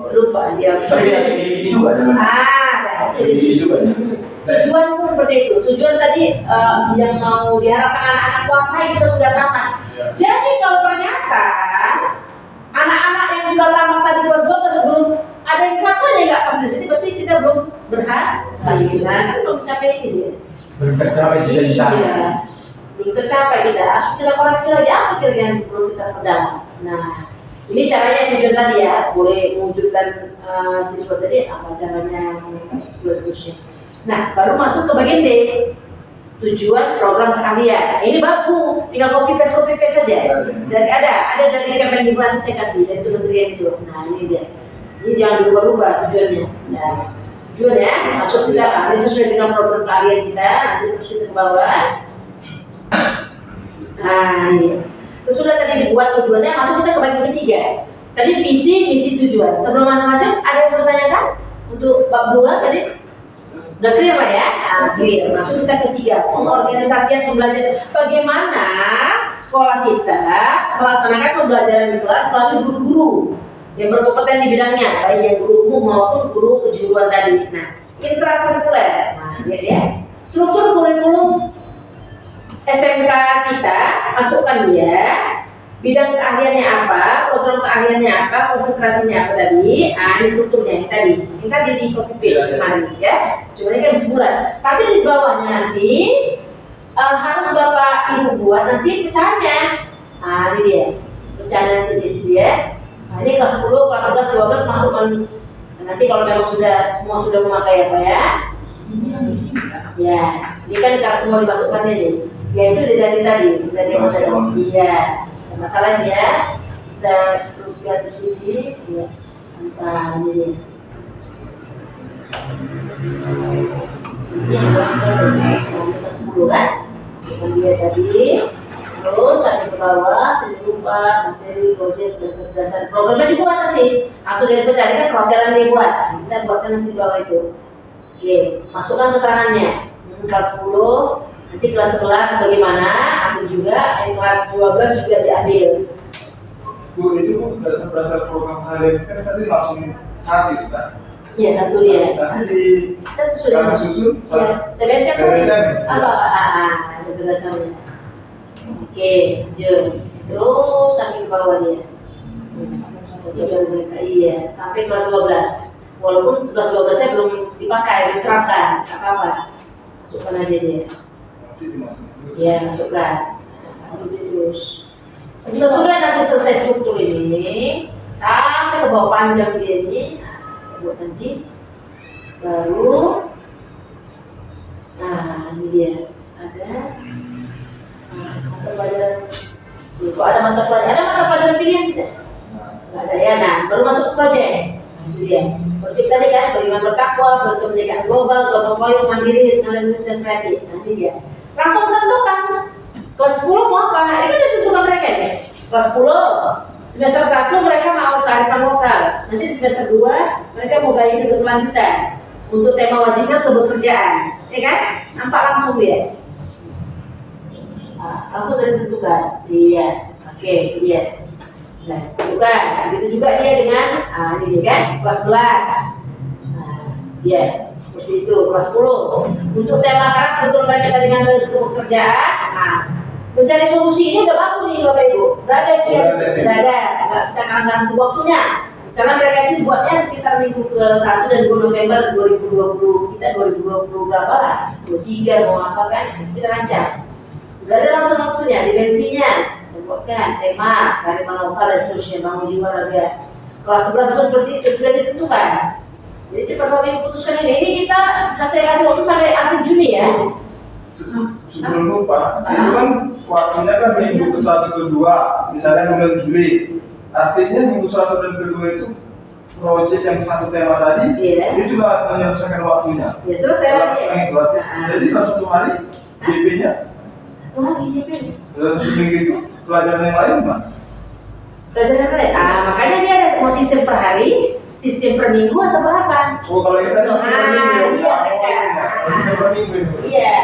Lupa dia. Tapi ini juga ada. Ada. Ini juga. Tujuan itu seperti itu. Tujuan tadi yang mau diharapkan anak-anak kuasai sesudah tamat. Jadi kalau ternyata anak-anak yang sudah tamat tadi kelas 12 belum ada yang satu aja nggak pas di sini, berarti kita belum berhasil. Nah, kan belum mencapai ini dia. Belum tercapai cita-cita. Iya, belum tercapai kita. Harus kita koreksi lagi apa kira-kira yang perlu kita perdalam. Nah, ini caranya tujuan tadi ya, boleh mewujudkan siswa tadi apa caranya seterusnya. Nah, baru masuk ke bagian D. Tujuan program keahlian. Ini baku, tinggal copy paste saja. Dari ada dari Kemendikbud saya kasih dari kementerian itu. Nah, ini dia. Ini jangan berubah-ubah tujuannya. Nah, tujuannya masuk kita ini sesuai dengan program keahlian kita. Nanti terus kita ke bawah. Nah, ini. Sesudah tadi dibuat tujuannya, masuk kita ke bagian ketiga. Tadi visi, misi, tujuan. Sebelum macam-macam, ada yang bertanyakan untuk bab 2 tadi? Udah clear lah ya? Nah, clear. Masuk kita ketiga, pengorganisasian pembelajaran. Bagaimana sekolah kita melaksanakan pembelajaran di kelas melalui guru-guru yang berkompeten di bidangnya, baik yang guru umum maupun guru kejuruan tadi. Nah, intrakurikuler. Nah, lihat ya. Struktur kurikulum SMK kita, masukkan dia. Bidang keahliannya apa, program keahliannya apa, konsentrasinya apa tadi. Nah, ini strukturnya ini tadi. Ini tadi di copy paste kemarin ya. Cuma ini kan sebulan. Tapi di bawahnya nanti harus Bapak Ibu buat nanti pecahannya. Nah, ini dia. Pecahan nanti di sini ya. Nah, ini kelas 10, kelas 11, 12 masukkan. Nah, nanti kalau memang semua sudah memakai apa ya? Ya, ini kan karena semua dimasukkannya nih. Ya itu dari tadi, dari model. Iya. Masalahnya ya, kita teruskan di sini, ya. Nah, ini. Ini kelas 10 kan? Masukkan dia tadi. terus sampai ke bawah, saya lupa materi proyek dasar programnya dibuat nanti, langsung dari pencari kan perhotelan dia buat, kita buatkan nanti di bawah itu. Oke, masukkan keterangannya. Kelas 10, nanti kelas 11 bagaimana, ambil juga, kelas 12 juga diambil. Bu, itu Bu, dasar-dasar program kalian kan tadi langsung satu itu kan? Iya, satu dia. Tadi Kita sesuai dengan susun ya, TBS apa? TBS. Apa? Dasar-dasarnya. Oke, lanjut. Terus sampai ke bawah dia. Iya, sampai kelas 12. Walaupun 11-12 nya belum dipakai, diterapkan, apa-apa. Masukkan aja dia. Ya, masukkan. Terus. Sesudah nanti selesai struktur ini, sampai ke bawah panjang dia ini, buat nanti baru, nah ini dia ada mata pelajaran. Kok ada mata pelajaran pilihan tidak? Nggak ada ya. Nah, baru masuk ke proyek. Itu dia. Proyek tadi kan beriman bertakwa, berkemerdekaan global, gotong royong, mandiri, analisis dan kreatif. Nanti dia langsung tentukan kelas 10 mau apa? Ini kan ditentukan mereka ya. Kelas 10 semester 1 mereka mau kearifan lokal. Nanti di semester 2 mereka mau gaya hidup berkelanjutan. Untuk tema wajibnya kebekerjaan, ya kan? Nampak langsung dia. Langsung ditentukan. Iya. Oke, itu dia. Nah, tentukan. Begitu juga dia dengan ini kan kelas 11. Ya, seperti itu kelas 10. Untuk tema karakter betul mereka dengan kebekerjaan. Mencari solusi ini udah baku nih Bapak Ibu. Udah ada kita kadang-kadang waktunya. Misalnya mereka itu buatnya sekitar minggu ke 1 dan 2 November 2020. Kita 2020 berapa lah? 23 mau apa kan? Kita rancang. Udah ada langsung waktunya, dimensinya. Buatkan tema, kearifan lokal dan seterusnya, bangun jiwa raga. Kelas 11 pun seperti itu sudah ditentukan. Jadi cepat Bapak Ibu putuskan ini. Ini kita kasih waktu sampai akhir Juni ya. Sebelum lupa, itu kan waktunya kan minggu ke 1 ke 2, misalnya bulan Juli. Artinya minggu 1 dan kedua itu proyek yang satu tema tadi, Iya. dia juga menyelesaikan waktunya. Ya selesai lagi ya. Jadi kalau 1 hari JP-nya, Wah, IJP. minggu itu pelajaran yang lain gimana? Pelajaran yang lain. Makanya dia ada mau sistem per hari, sistem per minggu atau berapa? Oh, kalau kita di sistem per minggu, Iya, sistem per minggu itu. Iya.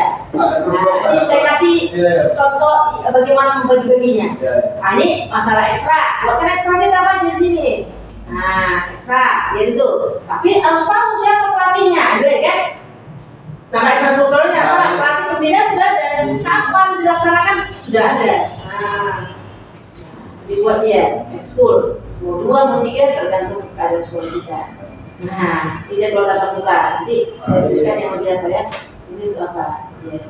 Ini saya kasih contoh bagaimana membagi-baginya. Ini masalah ekstra. Buatkan ekstranya apa di sini? Ekstra, ya itu. Tapi harus tahu siapa pelatihnya, ada kan? Nama ekstra kurikulernya apa? Pelatih pembina sudah ada. Kapan dilaksanakan sudah ada. Dibuat dia ekskul. Mau 2, mau 3 tergantung keadaan sekolah kita. Nah, ini kalau tatap muka. Nanti saya berikan yang lebih apa ya? Ini untuk apa? Ya.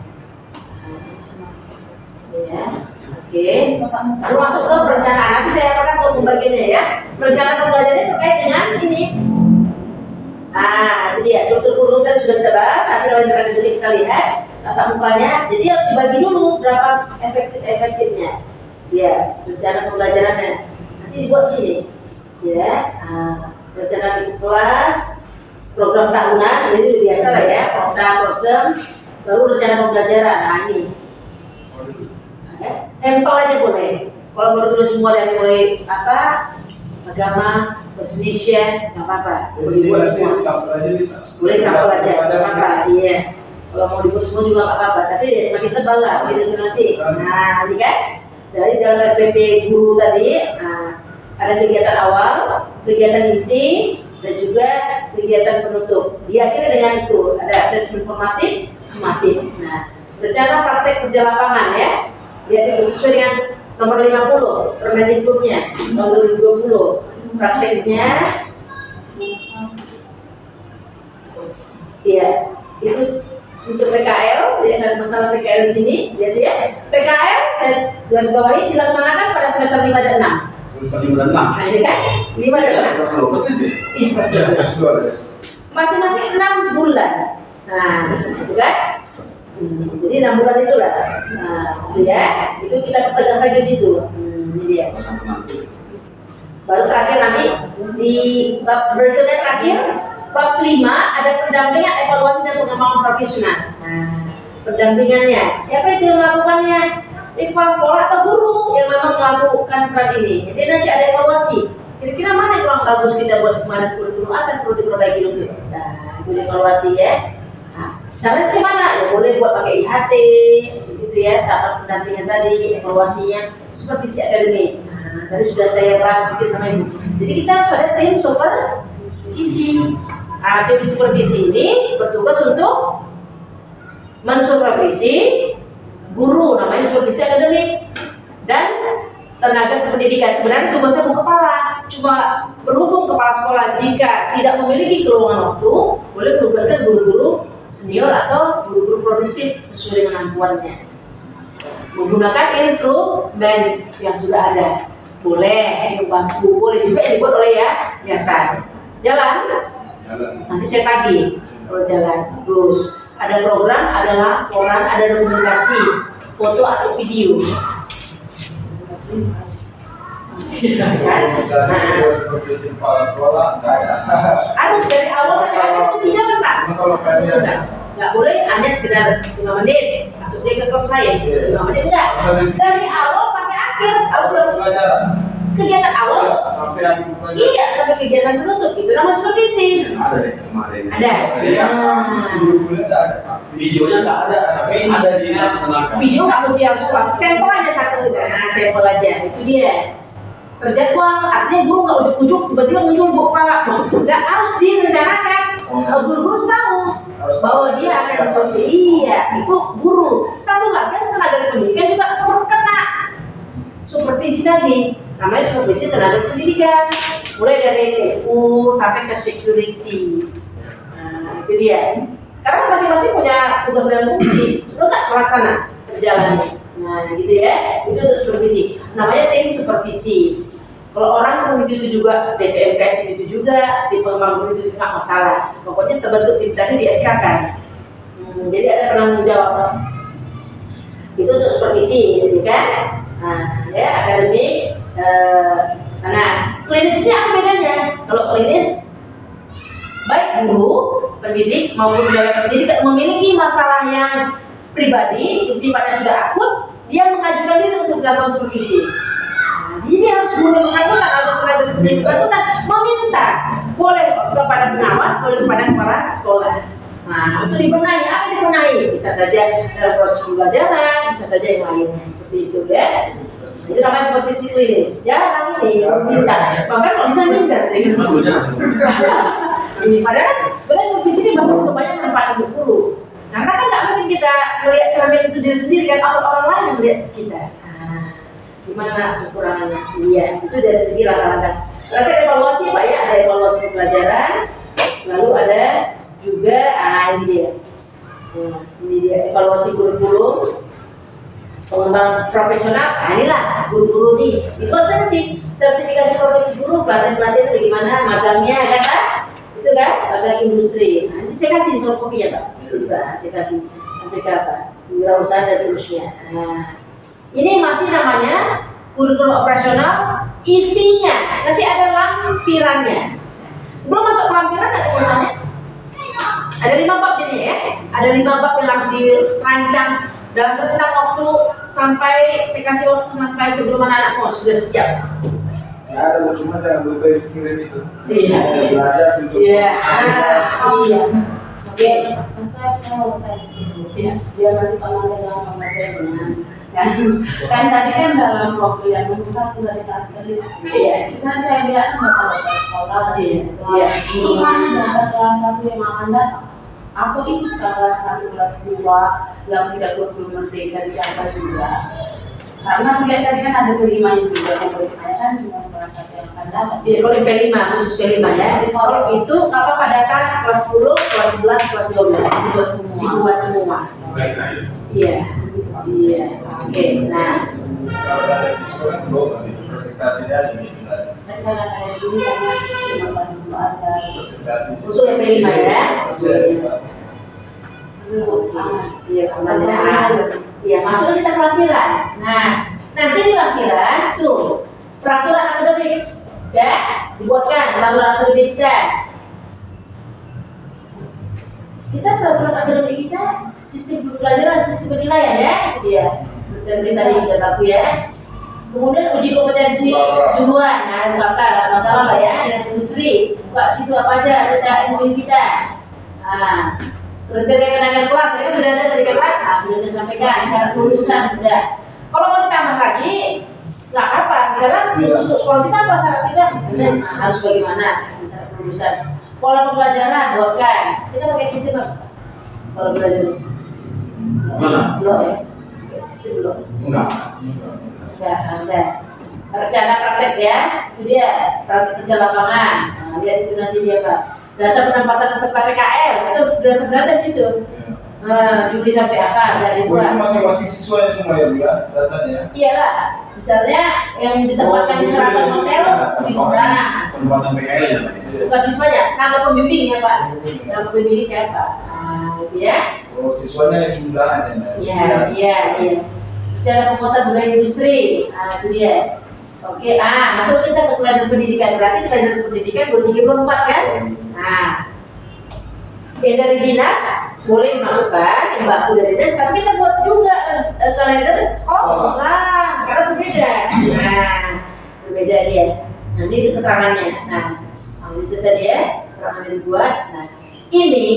Ya. Oke. Lalu masuk ke perencanaan. Nanti saya akan untuk pembagiannya ya. Perencanaan pembelajaran terkait dengan ini. Itu dia. Struktur kurikulum tadi sudah kita bahas. Nanti kalau kita lihat tatap mukanya. Jadi harus dibagi dulu berapa efektifnya. Ya, rencana pembelajarannya. Nanti dibuat sini. Ya. Rencana di kelas, program tahunan, ini biasa lah ya. Prosem, baru rencana pembelajaran. Ini. Sampel aja boleh. Kalau mau tulis semua dari mulai agama, bahasa Indonesia, nggak apa-apa. Boleh dibuat semua. Boleh sampel aja, nggak apa-apa. Iya. Kalau mau dibuat semua juga nggak apa-apa. Tapi ya semakin tebal lah, begitu nanti. Nah, ini kan dari dalam RPP guru tadi, ada kegiatan awal, kegiatan inti, dan juga kegiatan penutup. Diakhiri dengan itu ada asesmen formatif, sumatif. Nah, rencana praktek kerja lapangan ya. Dia sesuai dengan nomor 50 Permendikbudnya tahun 2020. Prakteknya iya, itu untuk PKL, ya ada masalah PKL di sini. Jadi ya, PKL saya garis bawahi dilaksanakan pada semester 5 dan 6. Semester 5 dan 6. Nah, ini kan 5 dan 6. Iya, kelas 12. Masing-masing 6 bulan. Nah, itu kan? Jadi 6 bulan itulah. Nah, ya, itu kita tegas lagi di situ. Ini dia. Baru terakhir nanti di bab berikutnya terakhir bab 5 ada pendampingan, evaluasi dan pengembangan profesional. Nah, pendampingannya siapa itu yang melakukannya? kepala sekolah atau guru yang memang melakukan peran ini. Jadi nanti ada evaluasi. Kira-kira mana yang kurang bagus kita buat kemarin kurikulum apa yang perlu diperbaiki dulu. Nah, itu evaluasi ya. Nah, caranya gimana? Ya boleh buat pakai IHT, gitu ya. Tahap pendampingan tadi, evaluasinya, supervisi akademik. Nah, tadi sudah saya bahas sedikit sama Ibu. Jadi kita harus ada tim supervisi. Nah, tim supervisi ini bertugas untuk mensupervisi guru, namanya supervisi akademik, dan tenaga kependidikan. Sebenarnya tugasnya bukan kepala, cuma berhubung kepala sekolah jika tidak memiliki kelowongan waktu, boleh menugaskan guru-guru senior atau guru-guru produktif sesuai dengan kemampuannya. Menggunakan instrumen yang sudah ada, boleh yang bangku, boleh juga yang dibuat oleh yayasan. Jalan, nanti saya tagih kalau jalan, bagus. Ada program, ada laporan, ada dokumentasi, foto atau video. Kan? Supervisi kepala sekolah nggak ada. Harus dari awal sampai akhir itu tidak kan Pak? Cuma kalau kalian Nggak boleh hanya sekedar 5 menit, masuknya ke kelas lain. 5 menit enggak. Dari awal sampai akhir harus pelajaran kegiatan awal. sampai akhir pelajaran. Iya, sampai kegiatan penutup itu namanya supervisi. Ada deh kemarin. Ada. Iya, guru-gurunya nggak ada. Videonya nggak ada, tapi ada di laksanakan. Video nggak mesti harus ulang, sampel aja satu, nah sampel aja, itu dia. Terjadwal, artinya guru nggak ujuk-ujuk tiba-tiba muncul bu kepala, nggak harus direncanakan. Guru-guru tahu bahwa dia akan seperti iya, itu guru. Satu lagi tenaga pendidikan juga terkena supervisi tadi, namanya supervisi tenaga pendidikan, mulai dari TU sampai ke security. Nah, itu dia. Karena masing-masing punya tugas dan fungsi, sudah nggak terlaksana berjalannya. Nah, gitu ya. Itu untuk supervisi. Namanya tim supervisi. Kalau orang begitu juga, DPMKS itu juga, di pengembang guru itu nggak masalah. Pokoknya terbentuk tim tadi di SK kan. Jadi ada penanggung jawab. Itu untuk supervisi, gitu kan? Nah, ya akademik. Nah, klinisnya apa bedanya? Kalau klinis, baik guru, pendidik maupun tenaga pendidik memiliki masalah yang pribadi, sifatnya sudah akut, dia mengajukan diri untuk dilakukan supervisi. Jadi dia harus bersangkutan atau tenaga pendidik bersangkutan meminta, boleh kepada pengawas, boleh kepada kepala sekolah. Nah, untuk dibenahi, apa yang dibenahi? Bisa saja dalam proses pembelajaran, bisa saja yang lainnya, seperti itu ya. Itu namanya supervisi klinis. Jarang ini minta, bahkan kalau bisa minta. Padahal sebenarnya supervisi ini bagus supaya manfaat untuk guru. Karena kan nggak mungkin kita melihat cermin itu diri sendiri kan, orang lain yang melihat kita. Gimana kekurangannya? Iya, itu dari segi langkah-langkah. Langkah evaluasi Pak ya, ada evaluasi pelajaran, lalu ada juga ini dia. Ini dia evaluasi kurikulum, pengembang profesional. Nah inilah guru-guru nih. Itu nanti sertifikasi profesi guru, pelatihan-pelatihan bagaimana magangnya kan Pak? Itu kan, magang industri. Nah, ini saya kasih soal kopinya Pak. Sudah, saya kasih nanti apa? Wirausaha dan seterusnya. Nah, ini masih namanya kurikulum operasional, isinya nanti ada lampirannya. Sebelum masuk ke lampiran ada namanya. Ada 5 bab jadi ya. Ada 5 bab yang harus dirancang dalam rentang waktu sampai saya kasih waktu sampai sebelum anak-anak kos sudah siap. Ya ada cuma yang lebih kirim itu. Iya. Belajar untuk. Iya. Iya. Oke. Saya mau tanya sedikit. Iya. Biar nanti kalau ada pembelajaran kan tadi kan dalam waktu yang satu dari kelas kelis. Iya. Kan saya lihat kan data ke sekolah tadi. Iya. Ini mana data kelas 1 yang akan datang? Aku ikut kelas 1, kelas 2 yang tidak kurikulum merdeka di apa juga. Karena melihat tadi kan ada kelimanya juga, kelimanya kan cuma kelas 1 yang akan datang. Iya, kalau di P5, khusus P5 ya. Kalau itu apa pada data kelas 10, kelas 11, kelas 12 dibuat semua. Dibuat semua. Iya. Iya. Oke. Nah, Kalau dari siswa kan belum itu presentasinya ini. Tapi kalau kayak dulu karena cuma kelas 2 aja. Presentasi. khusus yang P5 ya. Iya, iya, masuknya kita ke lampiran. Nah, nanti di lampiran tuh peraturan akademik ya dibuatkan peraturan akademik kita. Peraturan akademik kita sistem pembelajaran, sistem penilaian ya, gitu ya. kompetensi tadi sudah baku ya. Kemudian uji kompetensi juruan, nah buka masalah lah ya dengan industri, buka situ apa aja ada MOU kita. Nah, kriteria kenaikan kelas, itu sudah ada tadi kan Pak? Nah, sudah saya sampaikan, syarat lulusan sudah. Kalau mau ditambah lagi, nggak apa, misalnya khusus untuk sekolah kita apa syarat kita? Misalnya harus bagaimana, syarat lulusan. Pola pembelajaran, buatkan. Kita pakai sistem apa? Pola belajar. Mana? Belum ya? Pakai sistem belum. Enggak. Ada rencana praktek ya, itu dia praktek kerja lapangan. Nah, lihat itu nanti dia Pak. Data penempatan peserta PKL itu sudah terdata di situ. Juli sampai apa dari Oh, itu bulan. masing-masing siswa semua ya, Bu ya, datanya. Iyalah, misalnya yang ditempatkan di seragam hotel di orang, Penempatan PKL ya Pak? bukan siswanya, nama pembimbingnya Pak. Nama pembimbing siapa? Nah, gitu ya. Oh, siswanya yang jumlahannya. Iya. Bicara penguatan budaya industri, nah itu dia. Oke, masuk kita ke kelainan pendidikan. Berarti kelainan pendidikan 2324 kan? Nah, yang dari dinas boleh dimasukkan, yang baku dari dinas, tapi kita buat juga kalender sekolah, karena berbeda. Nah, berbeda dia. Nah, ini itu keterangannya. Nah, itu tadi ya, keterangan yang dibuat. Nah, ini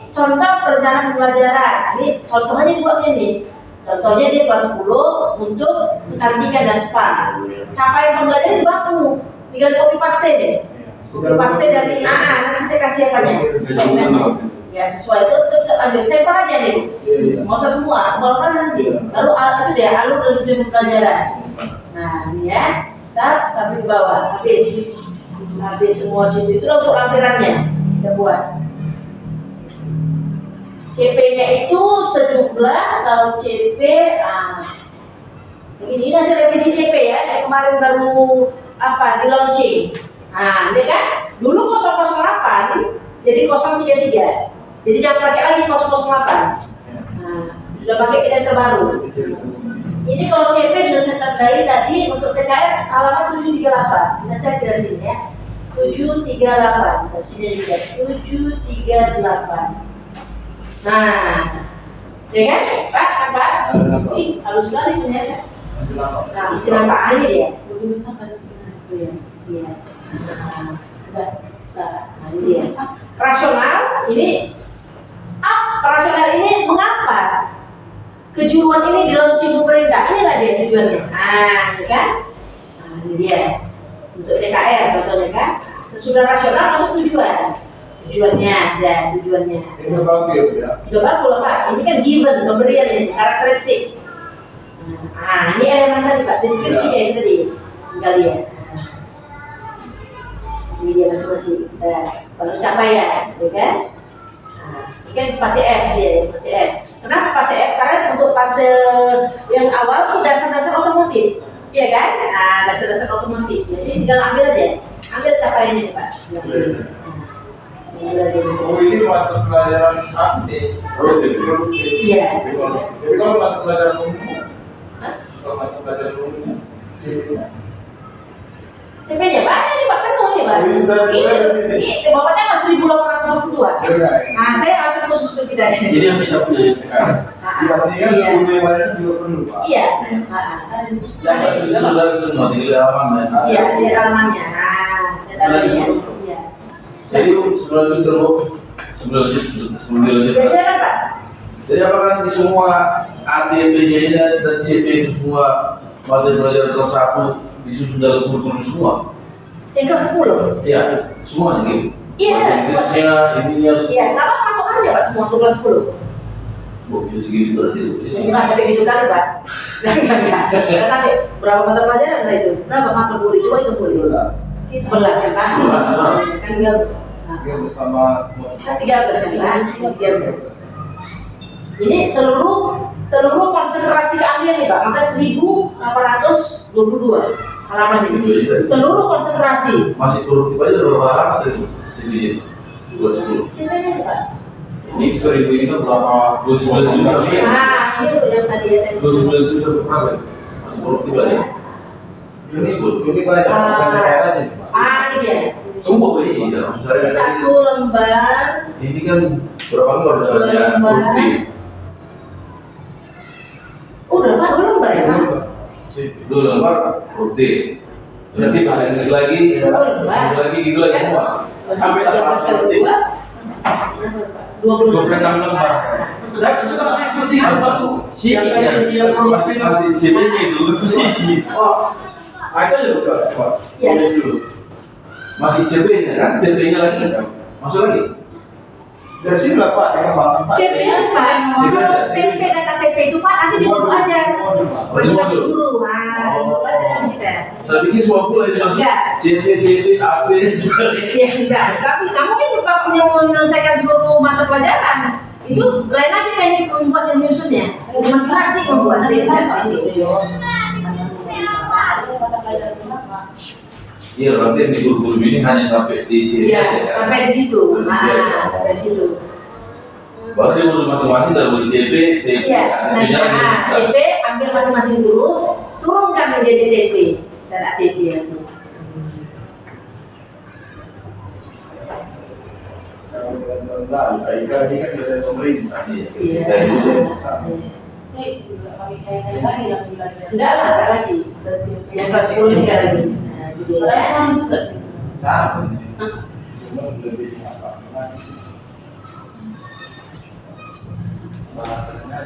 contoh perencanaan pembelajaran. Ini contohnya dibuatnya nih. Contohnya dia kelas 10 untuk kecantikan dan spa. Capaian pembelajaran baku, tinggal copy paste deh. Copy paste dari nanti saya kasih apanya. Ya sesuai itu ambil sampel aja nih. Nggak usah semua, keluarkan nanti. Lalu itu dia alur dan tujuan pembelajaran. Nah ini ya, kita sampai ke bawah, habis semua situ itu untuk lampirannya kita buat. CP-nya itu sejumlah kalau CP ini hasil revisi CP ya, yang kemarin baru di launching. Nah, ini kan dulu 008 jadi 033. Jadi jangan pakai lagi 008. Nah, sudah pakai kita yang terbaru. Ini kalau CP sudah saya tandai tadi untuk TKR halaman 738. Kita cek dari sini ya. 738. Dari sini juga 738. Nah, ya kan? Pak, apa? Ih, halus sekali ternyata. Nah, masih nampak aja dia. Iya. Nah, ini dia. Rasional ini mengapa kejuruan ini di launching pemerintah? Inilah dia tujuannya. Nah, ini kan? Nah, ini dia. Untuk TKR contohnya kan? Sesudah rasional masuk tujuannya ada tujuannya. Ini bagus ya. Coba kalau Pak, ini kan given pemberian ini karakteristik. Nah, ini elemen tadi Pak, deskripsi kayak tadi. Tinggal lihat. Ini dia masing-masing. Baru capaian, ya kan? Nah, ini kan fase F dia, fase F. Kenapa fase F? Karena untuk fase yang awal itu dasar-dasar otomotif, iya kan? Nah, dasar-dasar otomotif. Jadi tinggal ambil aja, ambil capaiannya nih Pak. Oh, ini mata pelajaran update. Iya. Jadi kalau mata pelajaran umum, kalau mata pelajaran umumnya, CP-nya banyak nih Pak, penuh nih Pak. Ini bapaknya nggak 1822. Nah, saya ambil khusus untuk kita. Jadi yang kita punya PKL. Tidak penting kan guru yang banyak juga perlu Pak. Iya. Bisa sudah semua di halaman ya. Iya, di halamannya. Nah, saya tahu ya. Iya. Jadi sebelum itu sebelum dilanjut. Biasanya kan Pak? Jadi apakah nanti semua ATP-nya dan CP itu semua materi pelajaran kelas 1 disusun dalam kurikulum semua? Yang kelas 10? Iya, semuanya gitu. Iya. Bahasa Inggrisnya, ininya semua. Iya, nggak apa masuk aja Pak semua untuk kelas 10. Bisa segitu berarti. Ini nggak sampai gitu kali Pak. Nggak sampai. Berapa mata pelajaran ada itu? Berapa mata kuliah? Coba itu kuliah. 11 kan pasti. Kan tinggal. Dia bersama 13 kan? 13. Ini seluruh konsentrasi keahlian nih Pak, maka 1822 halaman ini. Seluruh konsentrasi. Masih produktif aja berapa halaman tadi? Sedikit. 20. CP-nya nih Pak. Ini 1000 ini kan berapa? 29 juta. Nah, ini tuh yang tadi ya tadi. 29 juta berapa? Masih produktif aja. ini banyak bukan TKR aja Pak. Ini dia. Semua beli. Dalam saya Satu lembar. ini kan berapa lembar udah ada produktif. Udah Pak, 2 lembar ya? 2 lembar rutin. Nanti Inggris lagi, gitu lagi semua. Sampai 26 lembar. Sudah itu kan masih Masih CP-nya itu. Oh, ada juga. Iya. Tulis dulu. Masih CP-nya kan, CP-nya lagi masuk lagi. Dari sini lah Pak, dengan Pak. CP Pak, kalau TP dan KTP itu Pak nanti di guru aja. Masing-masing guru, guru aja nanti kita. Saya pikir semua pula itu masuk Iya. CP, AP. Iya enggak, tapi kamu kan Pak punya menyelesaikan seluruh mata pelajaran. Itu lain lagi teknik membuat dan menyusunnya. Masing-masing membuat TP dan KTP. Iya, berarti yang di guru-guru ini hanya sampai di CP Iya, aja, kan? sampai di situ. Sampai di situ. Sampai di situ. Baru di guru masing-masing dari CP, TP, Iya, nanti CP ambil masing-masing guru, turunkan menjadi TP dan ATP nanti. Sama dengan lalu, KIK ini kan dari pemerintah. Iya. Dari dulu. Enggak lah, enggak lagi. Yang kelas 10 ini enggak lagi. Nah, jadi Sama. Cuma lebih apa? Bahasanya.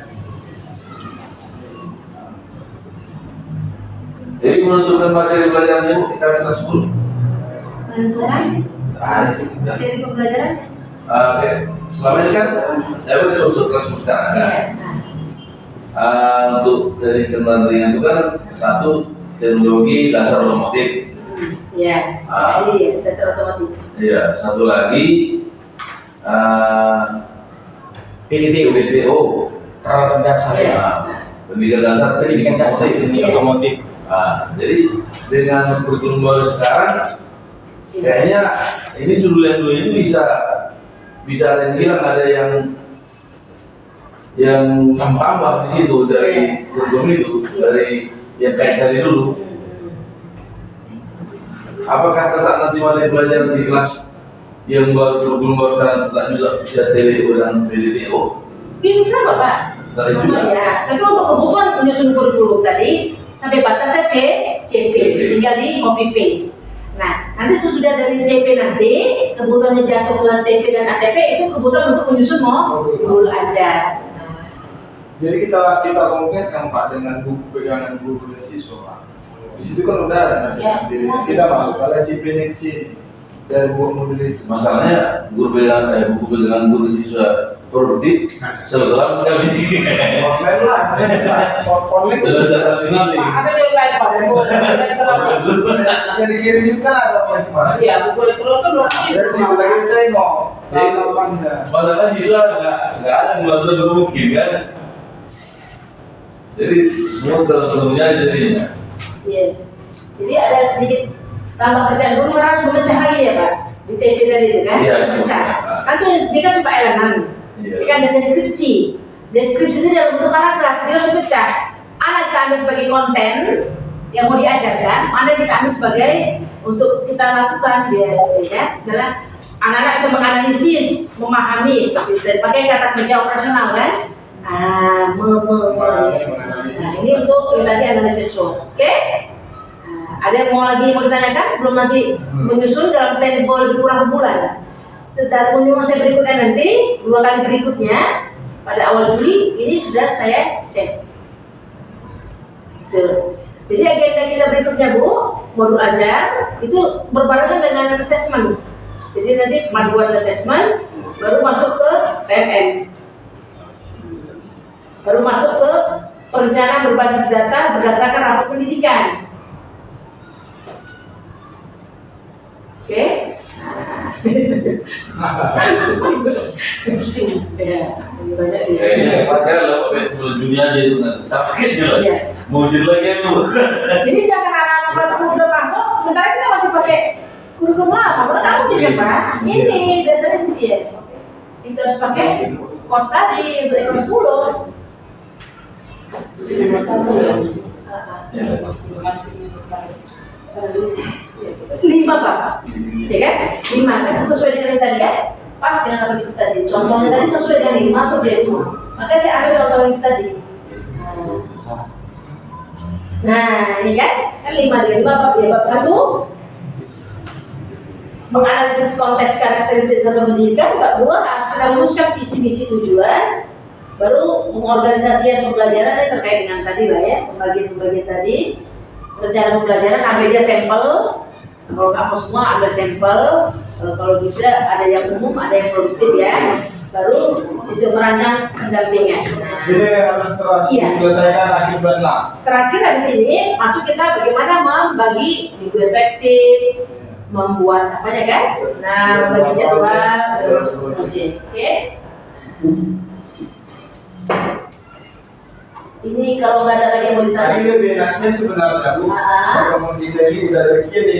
Jadi menentukan materi pelajarannya Bu, kita kelas 10. menentukan Ada itu kita. dari pembelajaran. Oke, selama ini kan saya beri contoh kelas sekarang kan. Iya. Untuk dari kendaraan ringan itu kan satu teknologi dasar otomotif. Iya. Ah. Jadi dasar otomotif. Iya, satu lagi PDTO. Peralatan dasar Iya. ya. Pendidikan dasar Pendidikan dasar ini Iya. otomotif. Jadi dengan kurikulum baru sekarang kayaknya ini dulu yang dulu ini bisa ada yang hilang, ada yang tambah di situ dari kurikulum itu, dari yang kayak dari dulu. Apakah tetap nanti materi pelajaran di kelas yang baru kurikulum baru sekarang tetap juga bisa TWO dan PDTO? Bisa sama Pak. Tadi juga. Ya, tapi untuk kebutuhan menyusun kurikulum tadi sampai batasnya CP, tinggal di copy paste. Nah, nanti sesudah dari CP nanti kebutuhannya jatuh ke TP dan ATP itu kebutuhan untuk menyusun modul aja. Nah, Jadi kita konkretkan Pak dengan buku pegangan guru dan siswa. Di situ kan udah ada nanti. Ya, semua. Kita masuk kalau CP ini ke sini dari buku modul itu. Masalahnya buku dengan guru siswa produktif sebetulnya bukan di Online lah, online. nanti. Ada yang lain Pak, Yang dikirim juga ada online Pak. Iya, buku elektronik kan belum. Dari situ lagi tengok. Tanggapannya. Masalah siswa nggak ada yang belajar dulu mungkin kan. Jadi semua tertentunya jadinya. iya. Jadi ada sedikit tambah kerjaan guru harus memecah lagi ya Pak di TP tadi itu kan, Iya, pecah. iya. Kan tuh ini kan cuma elemen. Iya. Ini kan ada deskripsi. Deskripsi itu dalam bentuk paragraf, dia harus dipecah. Mana kita ambil sebagai konten yang mau diajarkan, mana kita ambil sebagai untuk kita lakukan dia, ya. Misalnya anak-anak bisa menganalisis, memahami, seperti itu. Pakai kata kerja operasional kan. Menganalisis. Nah, ini untuk yang tadi analisis SWOT, oke? Nah, ada yang mau ditanyakan sebelum nanti menyusun dalam tempo lebih kurang sebulan? Setelah kunjungan saya berikutnya nanti, 2 kali berikutnya pada awal Juli ini sudah saya cek. Tuh. Jadi agenda kita berikutnya Bu, modul ajar itu berbarengan dengan assessment. Jadi nanti panduan assessment baru masuk ke PMN. Baru masuk ke perencanaan berbasis data berdasarkan rapor pendidikan. Oke? Pusing. Ya, banyak dia. Kayaknya sepakai lah Pak Juni aja itu nanti sakitnya lah. Iya. Mau jadi lagi ya Bu. Jadi jangan anak-anak kelas 10 udah masuk, sementara kita masih pakai kurikulum lama. Kalau kamu juga Pak, ini dasarnya dia. Kita harus pakai kos tadi untuk kelas 10. Ya, masih Lima Pak, ya kan? 5 kan sesuai dengan yang tadi kan? Pas dengan apa itu tadi. Contohnya tadi sesuai dengan ini, masuk dia semua. Makanya saya ambil contoh itu tadi. Nah, ini kan 5 bab ya. Bab 1 menganalisis konteks karakteristik satuan pendidikan. Bab 2 harus kita rumuskan visi misi tujuan. Baru pengorganisasian pembelajaran ini terkait dengan tadi lah ya, pembagian tadi. Rencana pembelajaran ambil dia sampel. Kalau kamu semua ambil sampel. Kalau bisa ada yang umum, ada yang produktif ya. Baru itu merancang pendampingan. Nah, Ini harus diselesaikan akhir bulan 6. terakhir habis ini masuk kita bagaimana membagi minggu efektif, membuat apanya kan? Nah, membagi jadwal terus project. Oke? Ini kalau nggak ada lagi yang mau Tapi ditanya, lebih enaknya sebenarnya Bu, kalau kita ini udah begini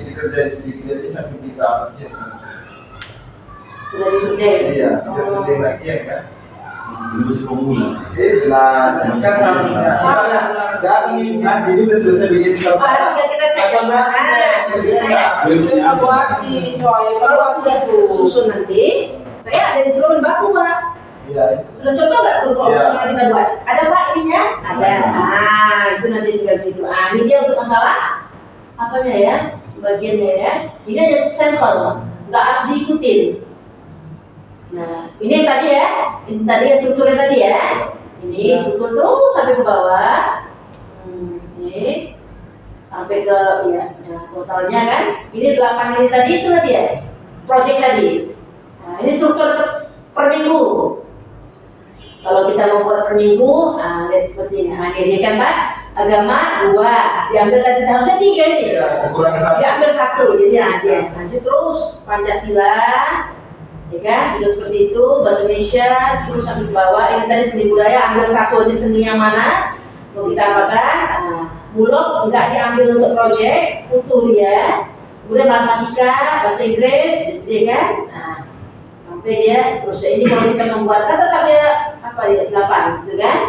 dikerjain sedikit jadi sampai kita kerja. udah dikerjain. Iya, lebih enaknya kan. Ini masih pemula. Jelas, kan seharusnya. Misalnya, ini nanti ini udah selesai bikin Tinggal kita cek. Bisa ya. Evaluasi, coy, Kalau evaluasi sudah itu. susun nanti, saya ada instrumen baku Pak. Iya. Sudah cocok nggak kurikulum Iya. yang kita buat? Ada Pak ininya? Ada. Ah, itu nanti tinggal situ. Ah, ini dia untuk masalah apanya ya? Bagiannya ya. Ini aja sampel, nggak harus diikutin. Nah, ini yang tadi ya. Ini tadi ya strukturnya tadi ya. Ini struktur terus sampai ke bawah. Ini sampai ke ya totalnya kan. Ini 8 ini tadi itu tadi ya. Project tadi. Nah, ini struktur per minggu. Kalau kita mau buat per minggu, lihat seperti ini. Nah, ini kan Pak, agama 2, diambil tadi harusnya 3 ini. Iya, kurang satu. Diambil 1, jadi dia lanjut terus Pancasila, ya kan? Juga seperti itu, bahasa Indonesia terus sampai ke bawah. Ini tadi seni budaya, ambil 1 aja seni yang mana mau kita apakan. Bulog enggak diambil untuk project, utuh dia. Kemudian matematika, bahasa Inggris, ya kan? Nah, sampai dia terus ini kalau kita membuat kan tetap dia apa ya 8 gitu kan.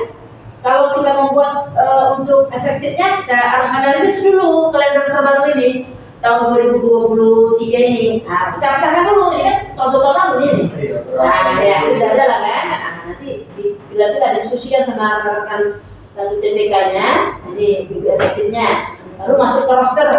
Kalau kita membuat untuk efektifnya kita harus analisis dulu kalender terbaru ini tahun 2023 ini. Nah, pecah-pecahkan dulu ini kan tahun-tahun lalu ini. Nah, ya udah ada lah kan. Nah, nanti bila diskusikan sama rekan-rekan satu TPK-nya. Ini minggu efektifnya. Baru masuk ke roster.